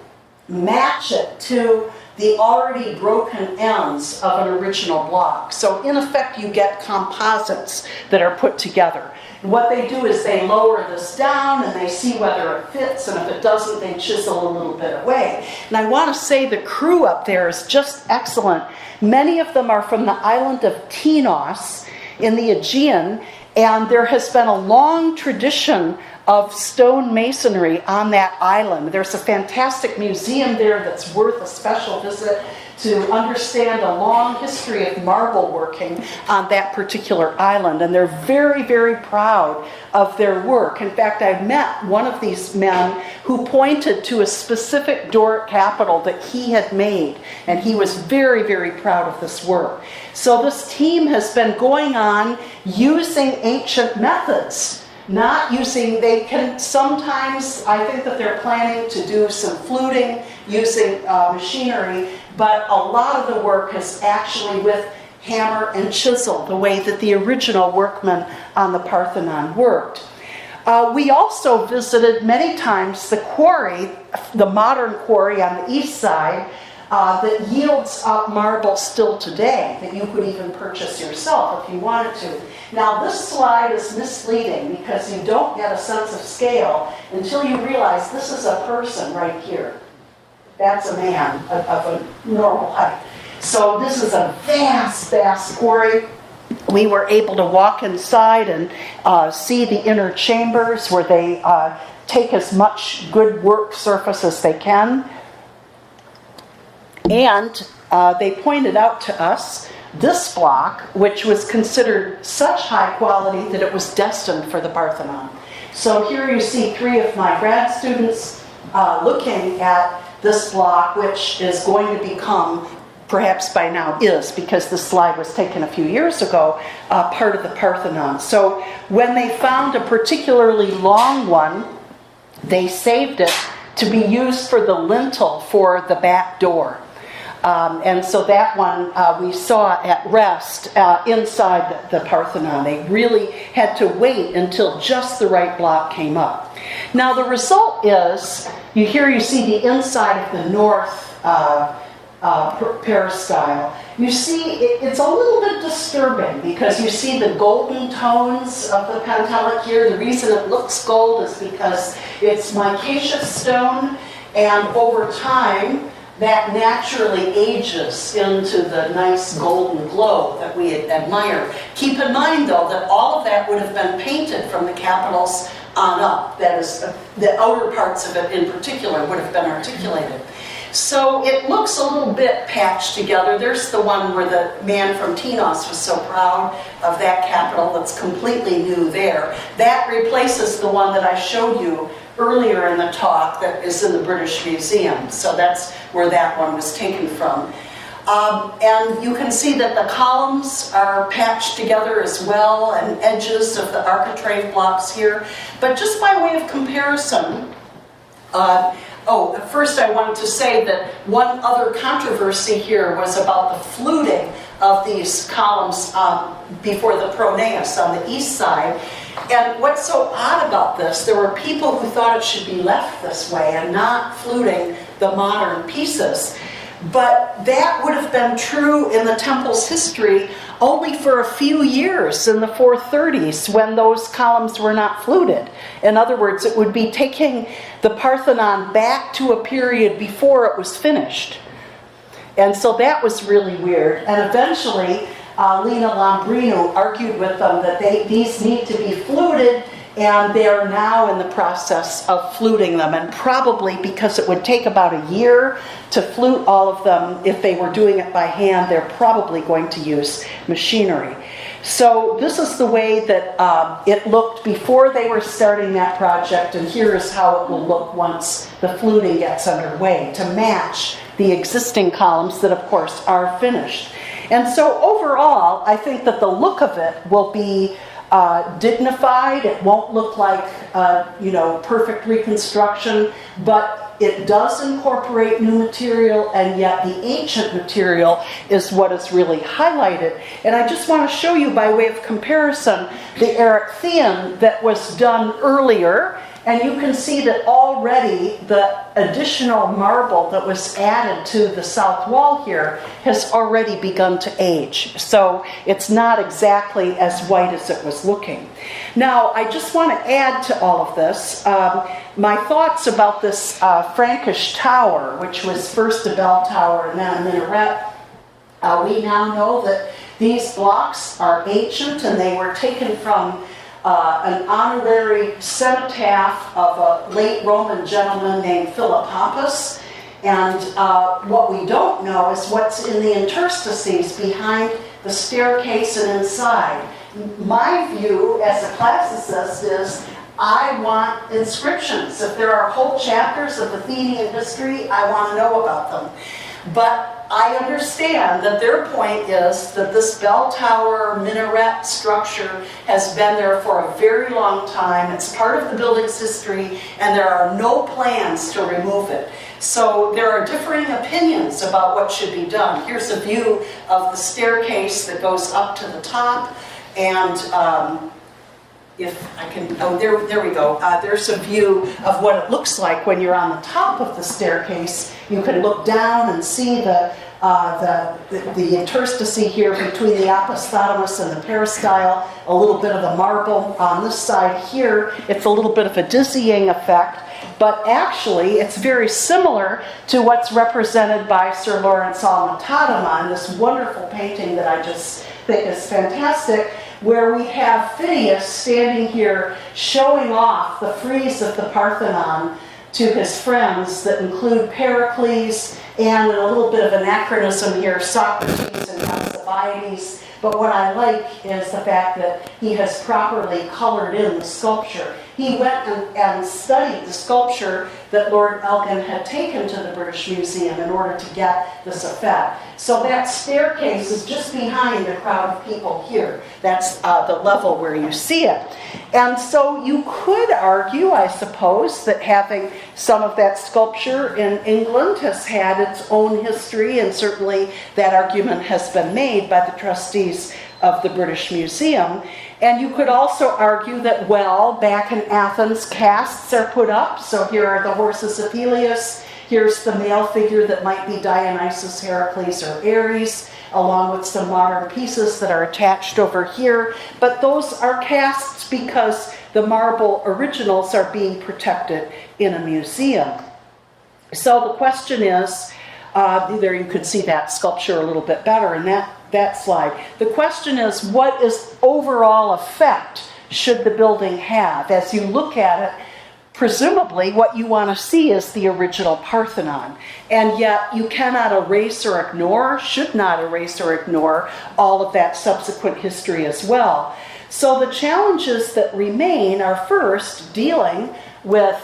match it to the already broken ends of an original block. So in effect, you get composites that are put together. And what they do is they lower this down and they see whether it fits, and if it doesn't, they chisel a little bit away. And I want to say the crew up there is just excellent. Many of them are from the island of Tinos in the Aegean, and there has been a long tradition of stone masonry on that island. There's a fantastic museum there that's worth a special visit to understand a long history of marble working on that particular island. And they're very, very proud of their work. In fact, I met one of these men who pointed to a specific Doric capital that he had made, and he was very, very proud of this work. So this team has been going on using ancient methods. They can sometimes, I think that they're planning to do some fluting using machinery, but a lot of the work is actually with hammer and chisel, the way that the original workmen on the Parthenon worked. We also visited many times the quarry, the modern quarry on the east side, that yields up marble still today, that you could even purchase yourself if you wanted to. Now this slide is misleading because you don't get a sense of scale until you realize this is a person right here. That's a man of a normal height. So this is a vast, vast quarry. We were able to walk inside and see the inner chambers where they take as much good work surface as they can. And they pointed out to us this block, which was considered such high quality that it was destined for the Parthenon. So here you see three of my grad students looking at this block, which is going to become, perhaps by now is, because this slide was taken a few years ago, part of the Parthenon. So when they found a particularly long one, they saved it to be used for the lintel for the back door. And so that one we saw at rest inside the Parthenon. They really had to wait until just the right block came up. Now the result is, you see the inside of the north peristyle. You see it's a little bit disturbing because you see the golden tones of the pentelic here. The reason it looks gold is because it's micaceous stone, and over time that naturally ages into the nice golden glow that we admire. Keep in mind, though, that all of that would have been painted from the capitals on up. That is, the outer parts of it in particular would have been articulated. So it looks a little bit patched together. There's the one where the man from Tinos was so proud of that capital that's completely new there. That replaces the one that I showed you earlier in the talk that is in the British Museum. So that's where that one was taken from. And you can see that the columns are patched together as well, and edges of the architrave blocks here. But just by way of comparison, first I wanted to say that one other controversy here was about the fluting of these columns before the pronaos on the east side. And what's so odd about this, there were people who thought it should be left this way and not fluting the modern pieces. But that would have been true in the temple's history only for a few years in the 430s when those columns were not fluted. In other words, it would be taking the Parthenon back to a period before it was finished. And so that was really weird. And eventually, Lina Lombrino argued with them that these need to be fluted, and they are now in the process of fluting them. And probably because it would take about a year to flute all of them, if they were doing it by hand, they're probably going to use machinery. So this is the way that it looked before they were starting that project, and here is how it will look once the fluting gets underway to match the existing columns that, of course, are finished. And so overall, I think that the look of it will be dignified. It won't look like, perfect reconstruction, but it does incorporate new material, and yet the ancient material is what is really highlighted. And I just want to show you, by way of comparison, the Erechtheion that was done earlier. And you can see that already the additional marble that was added to the south wall here has already begun to age. So it's not exactly as white as it was looking. Now, I just want to add to all of this my thoughts about this Frankish tower, which was first a bell tower and then a minaret. We now know that these blocks are ancient, and they were taken from an honorary cenotaph of a late Roman gentleman named Philoppompus. And what we don't know is what's in the interstices behind the staircase and inside. My view as a classicist is I want inscriptions. If there are whole chapters of Athenian history, I want to know about them. But I understand that their point is that this bell tower minaret structure has been there for a very long time. It's part of the building's history, and there are no plans to remove it. So there are differing opinions about what should be done. Here's a view of the staircase that goes up to the top, and if I can, there we go. There's a view of what it looks like when you're on the top of the staircase. You can look down and see the interstice here between the aposthotomus and the peristyle, a little bit of the marble on this side here. It's a little bit of a dizzying effect, but actually it's very similar to what's represented by Sir Lawrence Alma-Tadema, this wonderful painting that I just think is fantastic, where we have Phidias standing here showing off the frieze of the Parthenon to his friends that include Pericles and a little bit of anachronism here, Socrates and Alcibiades. But what I like is the fact that he has properly colored in the sculpture. He went and studied the sculpture that Lord Elgin had taken to the British Museum in order to get this effect. So that staircase is just behind the crowd of people here. That's the level where you see it. And so you could argue, I suppose, that having some of that sculpture in England has had its own history, and certainly that argument has been made by the trustees of the British Museum. And you could also argue that, well, back in Athens, casts are put up. So here are the horses of Helios. Here's the male figure that might be Dionysus, Heracles, or Ares, along with some modern pieces that are attached over here. But those are casts because the marble originals are being protected in a museum. So the question is, there you could see that sculpture a little bit better in that slide. The question is, what is overall effect should the building have? As you look at it, presumably what you want to see is the original Parthenon. And yet you cannot erase or ignore, should not erase or ignore, all of that subsequent history as well. So the challenges that remain are, first, dealing with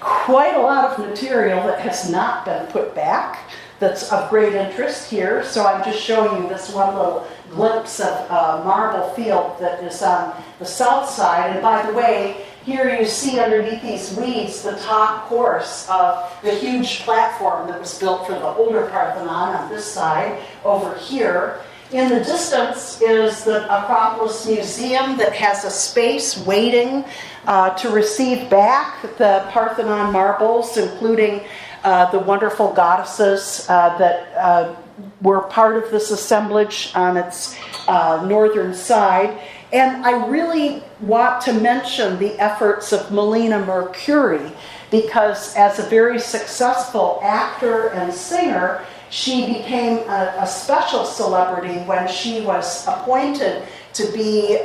quite a lot of material that has not been put back that's of great interest here. So I'm just showing you this one little glimpse of a marble field that is on the south side. And by the way, Here you see underneath these weeds the top course of the huge platform that was built for the older Parthenon on this side. Over here, in the distance is the Acropolis Museum that has a space waiting to receive back the Parthenon marbles, including the wonderful goddesses that were part of this assemblage on its northern side. And I really want to mention the efforts of Melina Mercuri, because as a very successful actor and singer, she became a special celebrity when she was appointed to be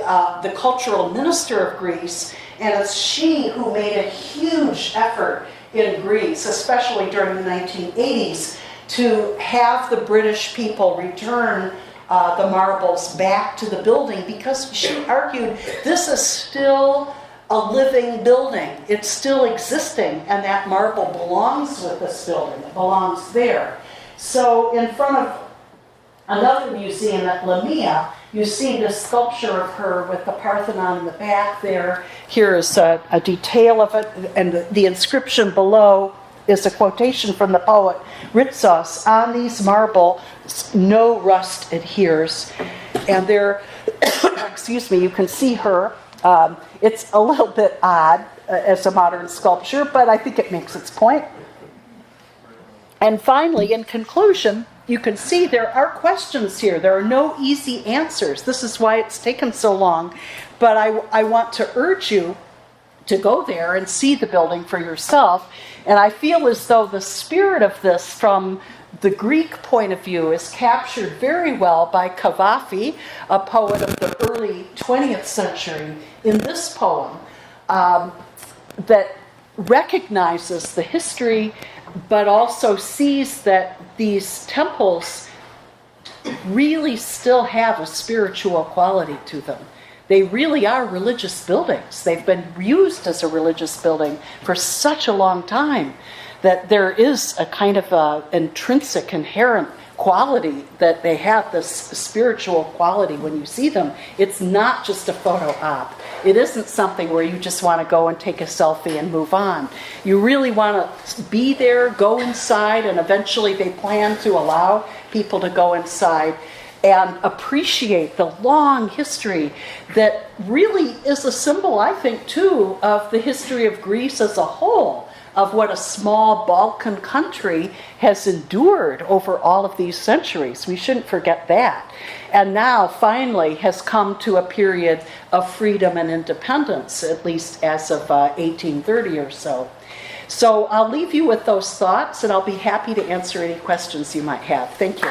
the cultural minister of Greece. And it's she who made a huge effort in Greece, especially during the 1980s, to have the British people return the marbles back to the building, because she argued this is still a living building. It's still existing, and that marble belongs with this building. It belongs there. So in front of another museum at Lamia, you see this sculpture of her with the Parthenon in the back there. Here is a detail of it, and the inscription below is a quotation from the poet Ritsos. On these marble, no rust adheres. And there, excuse me, you can see her. It's a little bit odd as a modern sculpture, but I think it makes its point. And finally, in conclusion, you can see there are questions here. There are no easy answers. This is why it's taken so long. But I want to urge you to go there and see the building for yourself. And I feel as though the spirit of this from the Greek point of view is captured very well by Cavafy, a poet of the early 20th century, in this poem that recognizes the history, but also sees that these temples really still have a spiritual quality to them. They really are religious buildings. They've been used as a religious building for such a long time that there is a kind of intrinsic, inherent quality that they have, this spiritual quality when you see them. It's not just a photo op. It isn't something where you just want to go and take a selfie and move on. You really want to be there, go inside, and eventually they plan to allow people to go inside and appreciate the long history that really is a symbol, I think, too, of the history of Greece as a whole, of what a small Balkan country has endured over all of these centuries. We shouldn't forget that. And now, finally, has come to a period of freedom and independence, at least as of 1830 or so. So I'll leave you with those thoughts, and I'll be happy to answer any questions you might have. Thank you.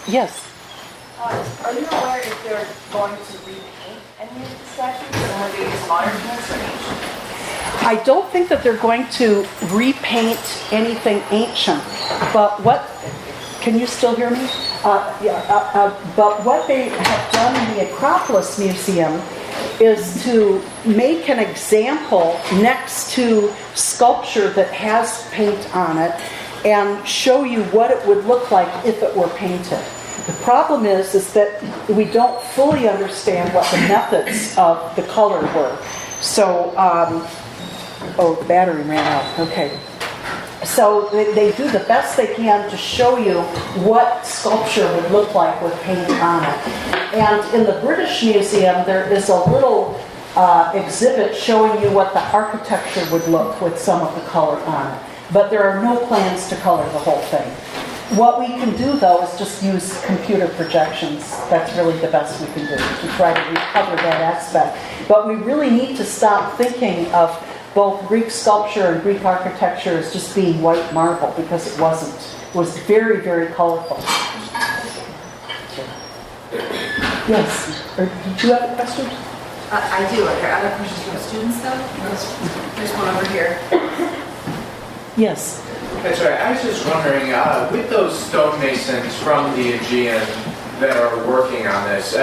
Yes. Are you aware if they're going to repaint any of the statues, or are these modern ones or ancient? I don't think that they're going to repaint anything ancient, but what, can you still hear me? But what they have done in the Acropolis Museum is to make an example next to sculpture that has paint on it and show you what it would look like if it were painted. The problem is that we don't fully understand what the methods of the color were. So, the battery ran out. Okay. So they do the best they can to show you what sculpture would look like with paint on it. And in the British Museum, there is a little exhibit showing you what the architecture would look with some of the color on it. But there are no plans to color the whole thing. What we can do, though, is just use computer projections. That's really the best we can do, to try to recover that aspect. But we really need to stop thinking of both Greek sculpture and Greek architecture as just being white marble, because it wasn't. It was very, very colorful. Yes? Or did you have a question? I do. Are there other questions from the students, though? There's one over here. Yes. That's right. I was just wondering, with those stonemasons from the Aegean that are working on this,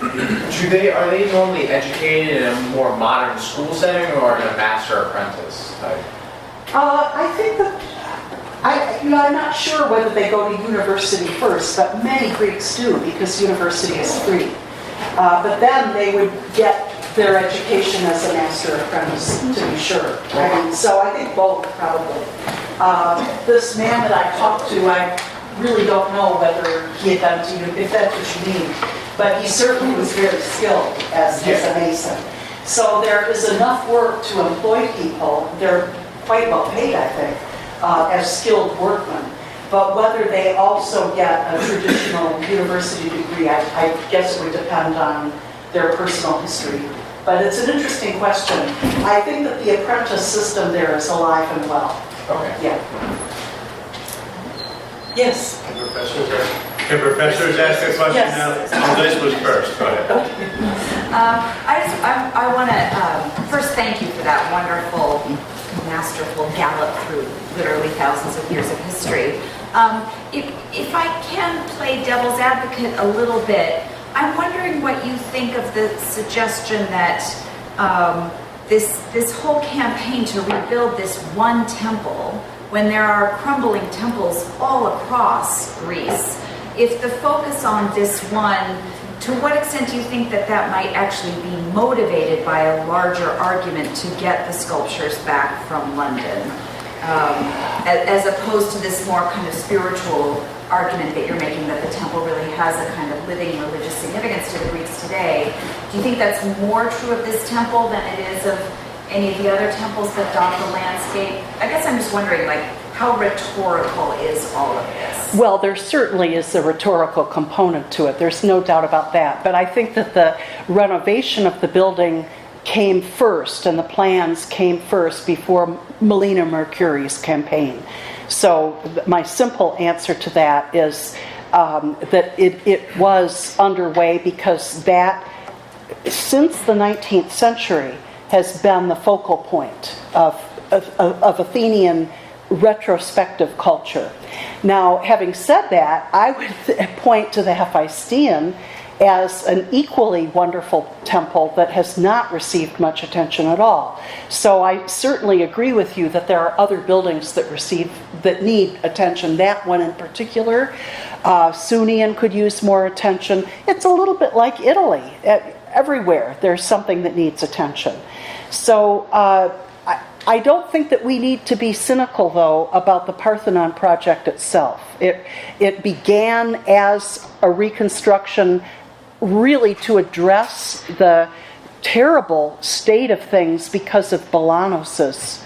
are they normally educated in a more modern school setting or in a master apprentice type? I think that, I'm not sure whether they go to university first, but many Greeks do because university is free. But then they would get their education as a master apprentice, to be sure. So I think both probably. This man that I talked to, I really don't know whether he had been to, if that's what you mean, but he certainly was very skilled as a mason. So there is enough work to employ people. They're quite well paid, I think, as skilled workmen. But whether they also get a traditional university degree, I guess it would depend on their personal history. But it's an interesting question. I think that the apprentice system there is alive and well. Okay. Yeah. Yes. Can professors ask a question Yes. now? Oh, Liz was first. Go ahead. I want to first thank you for that wonderful, masterful gallop through literally thousands of years of history. If I can play devil's advocate a little bit, I'm wondering what you think of the suggestion that this whole campaign to rebuild this one temple, when there are crumbling temples all across Greece, if the focus on this one, to what extent do you think that that might actually be motivated by a larger argument to get the sculptures back from London, as opposed to this more kind of spiritual argument that you're making that the temple really has a kind of living religious significance to the Greeks today? Do you think that's more true of this temple than it is of any of the other temples that dot the landscape? I guess I'm just wondering, like, how rhetorical is all of this? Well, there certainly is a rhetorical component to it. There's no doubt about that. But I think that the renovation of the building came first, and the plans came first before Melina Mercuri's campaign. So my simple answer to that is that it was underway because that, since the 19th century, has been the focal point of Athenian retrospective culture. Now, having said that, I would point to the Hephaestion as an equally wonderful temple that has not received much attention at all. So I certainly agree with you that there are other buildings that need attention. That one in particular, Sunian could use more attention. It's a little bit like Italy. Everywhere there's something that needs attention. So I don't think that we need to be cynical, though, about the Parthenon project itself. It began as a reconstruction really to address the terrible state of things because of Balanos's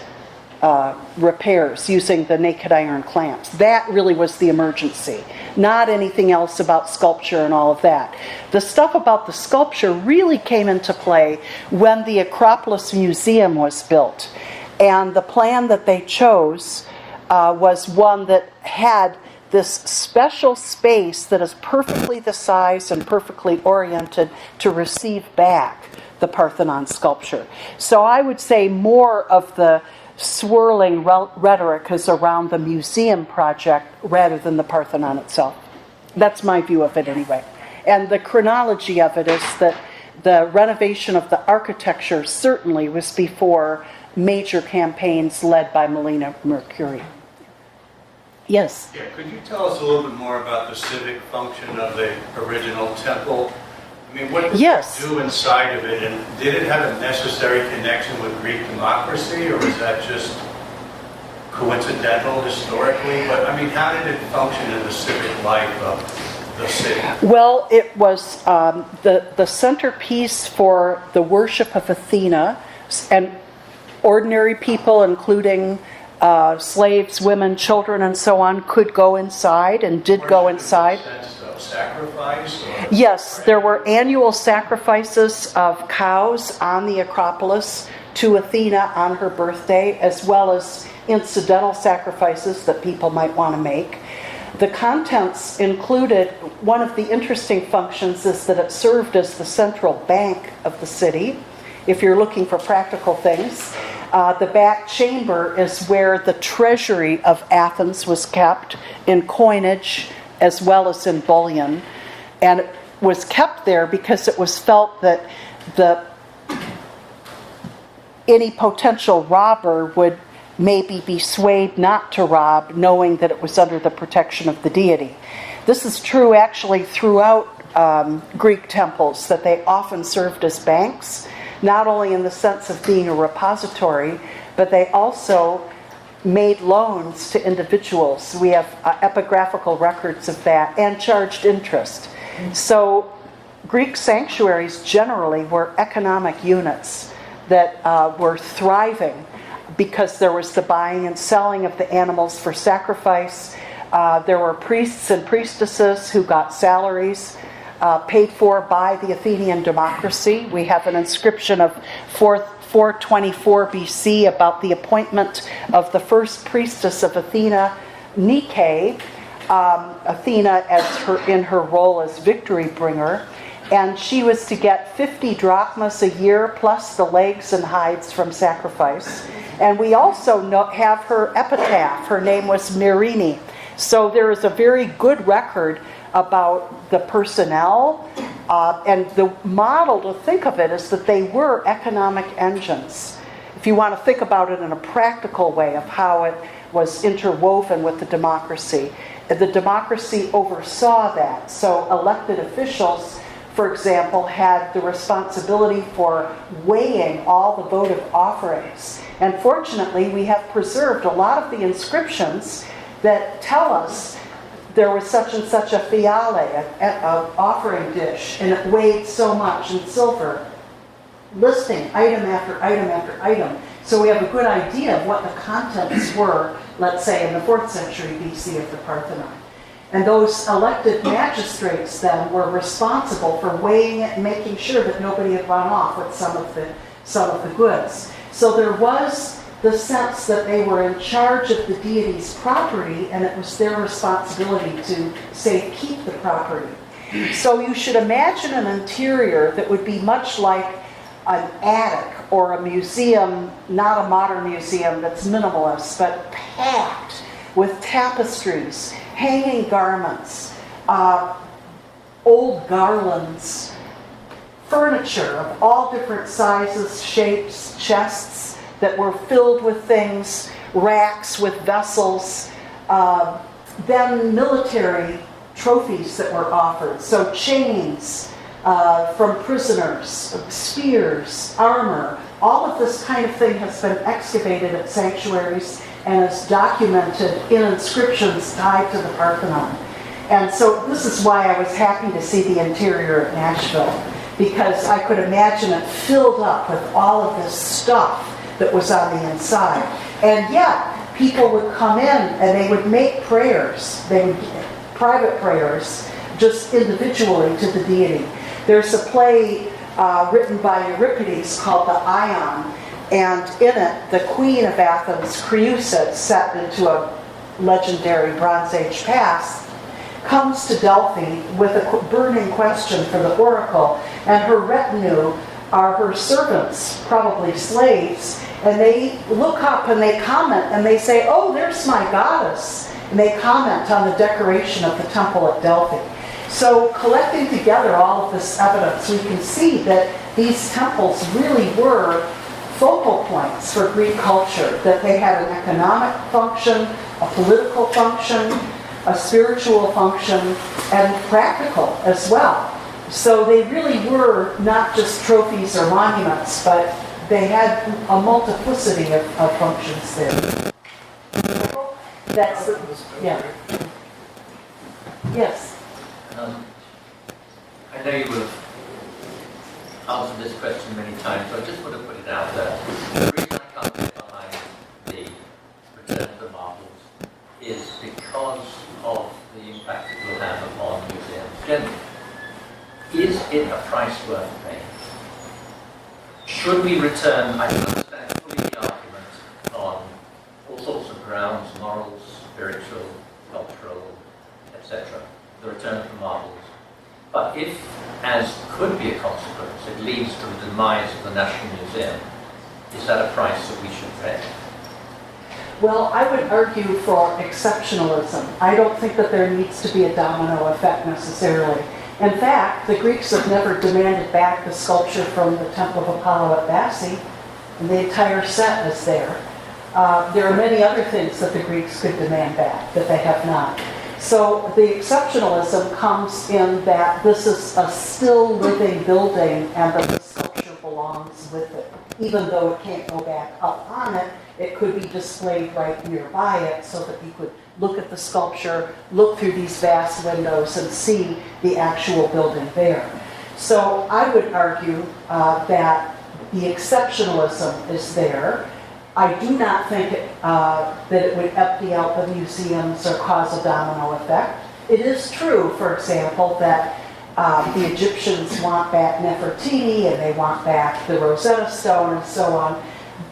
repairs using the naked iron clamps. That really was the emergency, not anything else about sculpture and all of that. The stuff about the sculpture really came into play when the Acropolis Museum was built. And the plan that they chose was one that had this special space that is perfectly the size and perfectly oriented to receive back the Parthenon sculpture. So I would say more of the swirling rhetoric is around the museum project rather than the Parthenon itself. That's my view of it anyway. And the chronology of it is that the renovation of the architecture certainly was before major campaigns led by Melina Mercuri. Yes? Yeah, could you tell us a little bit more about the civic function of the original temple? I mean, what did it do inside of it, and did it have a necessary connection with Greek democracy, or was that just coincidental historically? But I mean, how did it function in the civic life of the city? Well, it was the centerpiece for the worship of Athena, and ordinary people, including slaves, women, children, and so on, could go inside and did go inside. Sacrifice? Yes, there were annual sacrifices of cows on the Acropolis to Athena on her birthday, as well as incidental sacrifices that people might want to make. The contents included, one of the interesting functions is that it served as the central bank of the city. If you're looking for practical things, the back chamber is where the treasury of Athens was kept in coinage as well as in bullion. And was kept there because it was felt that any potential robber would maybe be swayed not to rob, knowing that it was under the protection of the deity. This is true actually throughout Greek temples, that they often served as banks, not only in the sense of being a repository, but they also made loans to individuals. We have epigraphical records of that, and charged interest. So Greek sanctuaries generally were economic units that were thriving because there was the buying and selling of the animals for sacrifice. There were priests and priestesses who got salaries paid for by the Athenian democracy. We have an inscription of 424 BC about the appointment of the first priestess of Athena, Nike, Athena in her role as victory bringer. And she was to get 50 drachmas a year plus the legs and hides from sacrifice. And we also have her epitaph. Her name was Myrine. So there is a very good record about the personnel. And the model to think of it is that they were economic engines. If you want to think about it in a practical way of how it was interwoven with the democracy oversaw that. So elected officials, for example, had the responsibility for weighing all the votive offerings. And fortunately, we have preserved a lot of the inscriptions that tell us there was such and such a fiale, an offering dish, and it weighed so much in silver, listing item after item after item. So we have a good idea of what the contents were, let's say, in the 4th century BC of the Parthenon. And those elected magistrates then were responsible for weighing it and making sure that nobody had run off with some of the goods. So there was the sense that they were in charge of the deity's property, and it was their responsibility to safekeep the property. So you should imagine an interior that would be much like an attic or a museum, not a modern museum that's minimalist, but packed with tapestries, hanging garments, old garlands, furniture of all different sizes, shapes, chests that were filled with things, racks with vessels, then military trophies that were offered. So chains from prisoners, spears, armor, all of this kind of thing has been excavated at sanctuaries and is documented in inscriptions tied to the Parthenon. And so this is why I was happy to see the interior at Nashville, because I could imagine it filled up with all of this stuff that was on the inside. And yet, people would come in and they would make prayers, private prayers, just individually to the deity. There's a play written by Euripides called The Ion, and in it, the queen of Athens, Creusa, set into a legendary Bronze Age past, comes to Delphi with a burning question for the oracle, and her retinue are her servants, probably slaves, and they look up and they comment and they say, "Oh, there's my goddess," and they comment on the decoration of the temple at Delphi. So collecting together all of this evidence, we can see that these temples really were focal points for Greek culture, that they had an economic function, a political function, a spiritual function, and practical as well. So they really were not just trophies or monuments, but they had a multiplicity of functions there. That's yeah. Yes. I know you would have answered this question many times, so I just want to put it out there. The reason I can't get behind the return of the marbles is because of the impact it will have upon museums generally. Is it a price worth paying? Should we return, I can understand fully the argument on all sorts of grounds, morals, spiritual, cultural, etc., the return of the marbles. But if, as could be a consequence, it leads to the demise of the National Museum, is that a price that we should pay? Well, I would argue for exceptionalism. I don't think that there needs to be a domino effect necessarily. In fact, the Greeks have never demanded back the sculpture from the Temple of Apollo at Bassi, and the entire set is there. There are many other things that the Greeks could demand back that they have not. So the exceptionalism comes in that this is a still living building and that the sculpture belongs with it. Even though it can't go back up on it, it could be displayed right nearby it so that you could look at the sculpture, look through these vast windows and see the actual building there. So I would argue that the exceptionalism is there. I do not think that it would empty out the museums or cause a domino effect. It is true, for example, that the Egyptians want back Nefertiti and they want back the Rosetta Stone and so on.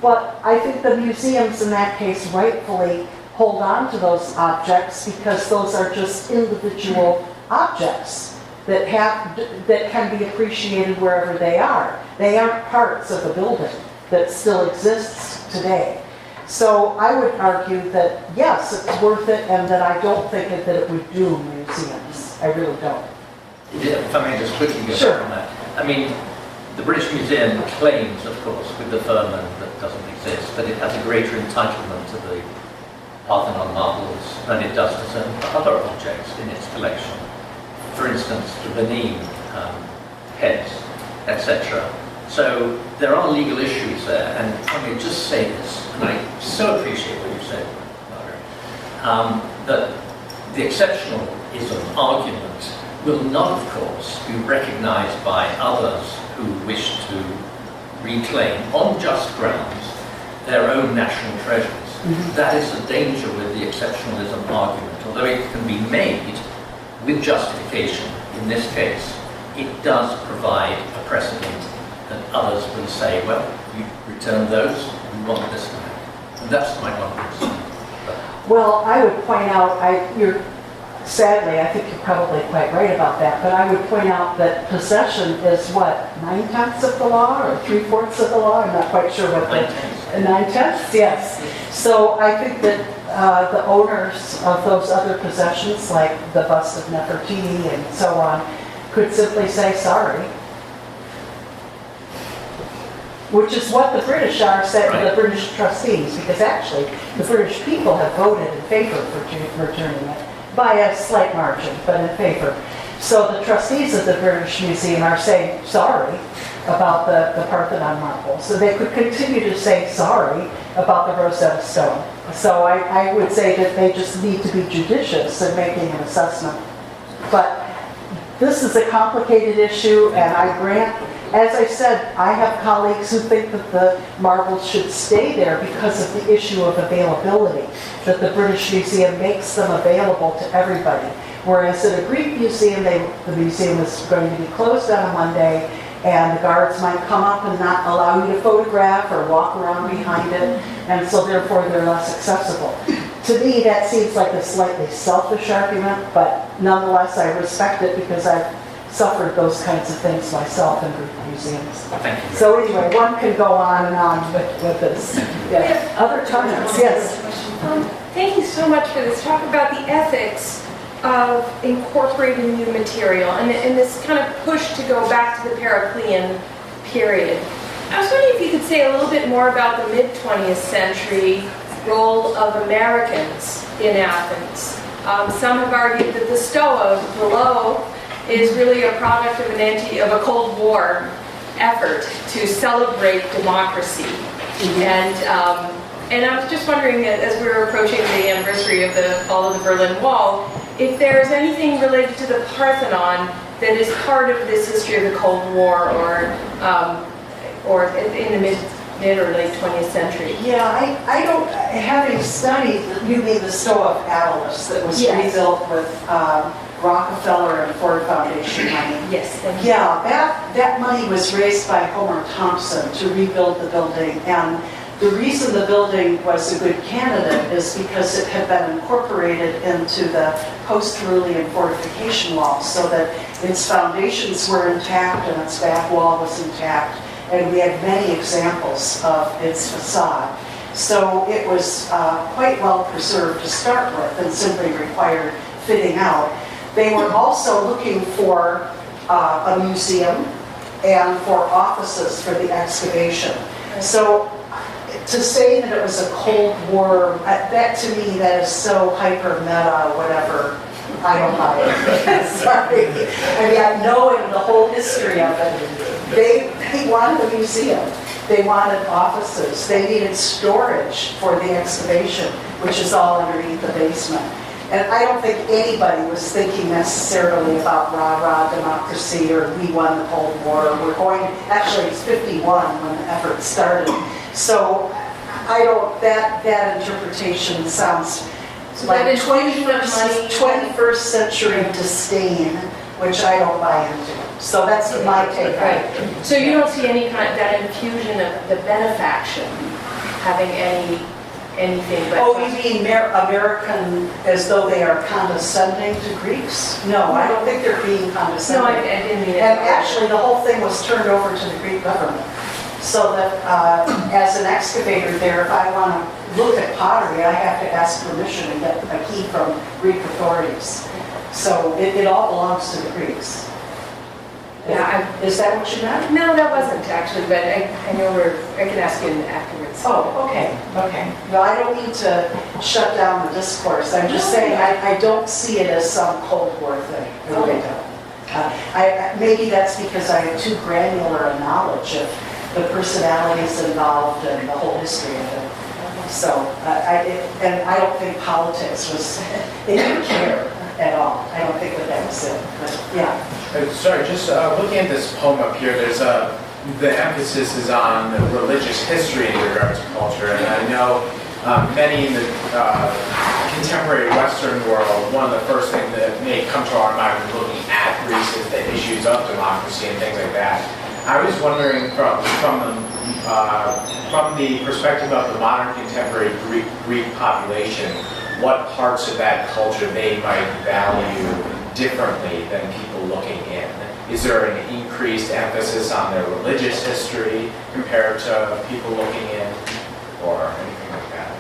But I think the museums in that case rightfully hold on to those objects because those are just individual objects that can be appreciated wherever they are. They aren't parts of a building that still exists today. So I would argue that yes, it's worth it and that I don't think that it would doom museums. I really don't. Yeah, if I may just quickly go Sure. back on that. I mean, the British Museum claims, of course, with the firman that doesn't exist, that it has a greater entitlement to the Parthenon marbles than it does to certain other objects in its collection. For instance, the Benin heads, etc. So there are legal issues there, and I may just say this, and I so appreciate what you said, Margaret, that the exceptionalism argument will not, of course, be recognised by others who wish to reclaim, on just grounds, their own national treasures. Mm-hmm. That is the danger with the exceptionalism argument. Although it can be made with justification, in this case, it does provide a precedent that others will say, well, you return those, we want this back. And that's my one concern. Well, I would point out, sadly, I think you're probably quite right about that, but I would point out that possession is what, 9/10 of the law or 3/4 of the law? I'm not quite sure what the... 9/10, yes. So I think that the owners of those other possessions, like the bust of Nefertiti and so on, could simply say sorry. Which is what the British are saying, right. The British trustees, because actually the British people have voted in favor for returning it by a slight margin, but in favor. So the trustees of the British Museum are saying sorry about the Parthenon marble. So they could continue to say sorry about the Rosetta Stone. So I would say that they just need to be judicious in making an assessment. But this is a complicated issue, and I grant, as I said, I have colleagues who think that the marbles should stay there because of the issue of availability, that the British Museum makes them available to everybody. Whereas at a Greek museum, the museum is going to be closed on a Monday, and the guards might come up and not allow you to photograph or walk around behind it, and so therefore they're less accessible. To me, that seems like a slightly selfish argument, but nonetheless I respect it because I've suffered those kinds of things myself in Greek museums. Thank you. So anyway, one can go on and on with this. Yeah. Other comments? Yes. Thank you so much for this talk about the ethics of incorporating new material and this kind of push to go back to the Periclean period. I was wondering if you could say a little bit more about the mid-20th century role of Americans in Athens. Some have argued that the Stoa below is really a product of a Cold War effort to celebrate democracy. And I was just wondering, as we were approaching the anniversary of the fall of the Berlin Wall, if there's anything related to the Parthenon that is part of this history of the Cold War or in the mid or late 20th century. Yeah, I don't, having studied, you mean the Stoa of Attalus that was rebuilt with Rockefeller and Ford Foundation money. Yes, thank you. Yeah, that money was raised by Homer Thompson to rebuild the building, and the reason the building was a good candidate is because it had been incorporated into the post-Carolean fortification wall so that its foundations were intact and its back wall was intact, and we had many examples of its facade. So it was quite well preserved to start with and simply required fitting out. They were also looking for a museum and for offices for the excavation. So to say that it was a Cold War, that to me, that is so hyper meta, whatever. I don't buy it. Sorry. I mean, knowing the whole history of it, they wanted a museum. They wanted offices. They needed storage for the excavation, which is all underneath the basement. And I don't think anybody was thinking necessarily about rah-rah democracy or we won the Cold War. We're going, actually it's 51 when the effort started. So I don't, that interpretation sounds like 21st century disdain, which I don't buy into. So that's my take on it. Right. So you don't see any kind of that infusion of the benefaction having anything but... Oh, you mean American, as though they are condescending to Greeks? No, I don't think they're being condescending. No, I didn't mean it. And actually, the whole thing was turned over to the Greek government. So that as an excavator there, if I want to look at pottery, I have to ask permission and get a key from Greek authorities. So it all belongs to the Greeks. Yeah, Is that what you meant? No, that wasn't actually, but I know I can ask you afterwards. Oh, okay. Well, I don't need to shut down the discourse. I'm just saying I don't see it as some Cold War thing. I really don't. Maybe that's because I have too granular a knowledge of the personalities involved and the whole history of it. So, I don't think politics was, they didn't care at all. I don't think that was it. But, yeah. Sorry, just looking at this poem up here, there's the emphasis is on the religious history in regards to culture, and I know many in the contemporary Western world, one of the first things that may come to our mind when looking at Greece is the issues of democracy and things like that. I was wondering from the perspective of the modern contemporary Greek population, what parts of that culture they might value differently than people looking in. Is there an increased emphasis on their religious history compared to people looking in, or anything like that?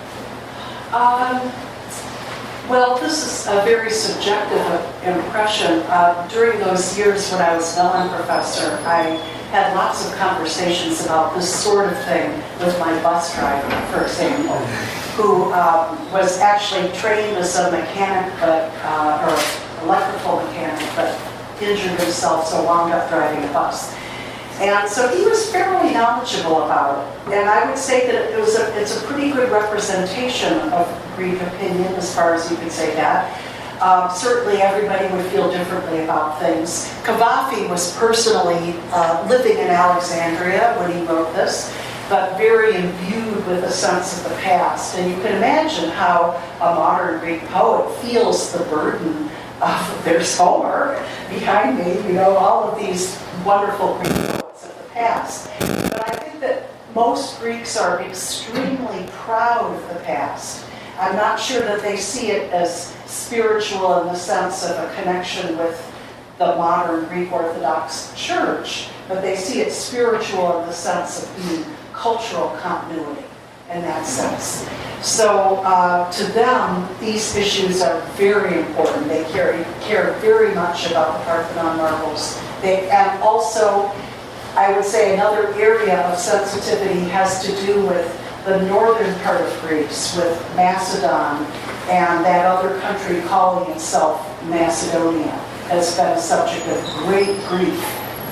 Well, this is a very subjective impression. During those years when I was an Mellon professor, I had lots of conversations about this sort of thing with my bus driver, for example, who was actually trained as a mechanic, or electrical mechanic, but injured himself, so wound up driving a bus. And so he was fairly knowledgeable about it. And I would say that it's a pretty good representation of Greek opinion, as far as you could say that. Certainly everybody would feel differently about things. Cavafy was personally living in Alexandria when he wrote this, but very imbued with a sense of the past. And you can imagine how a modern Greek poet feels the burden of, there's Homer behind me, all of these wonderful Greek poets of the past. But I think that most Greeks are extremely proud of the past. I'm not sure that they see it as spiritual in the sense of a connection with the modern Greek Orthodox Church, but they see it spiritual in the sense of being cultural continuity in that sense. So to them, these issues are very important. They care very much about the Parthenon marbles. And also, I would say another area of sensitivity has to do with the northern part of Greece, with Macedon, and that other country calling itself Macedonia has been a subject of great grief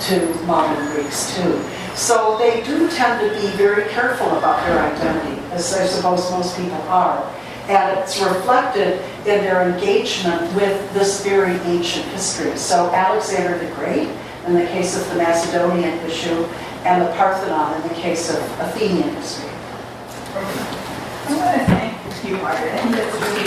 to modern Greeks too. So they do tend to be very careful about their identity, as I suppose most people are. And it's reflected in their engagement with this very ancient history. So Alexander the Great, in the case of the Macedonian issue, and the Parthenon in the case of Athenian history. I want to thank you, Margaret. I think that's really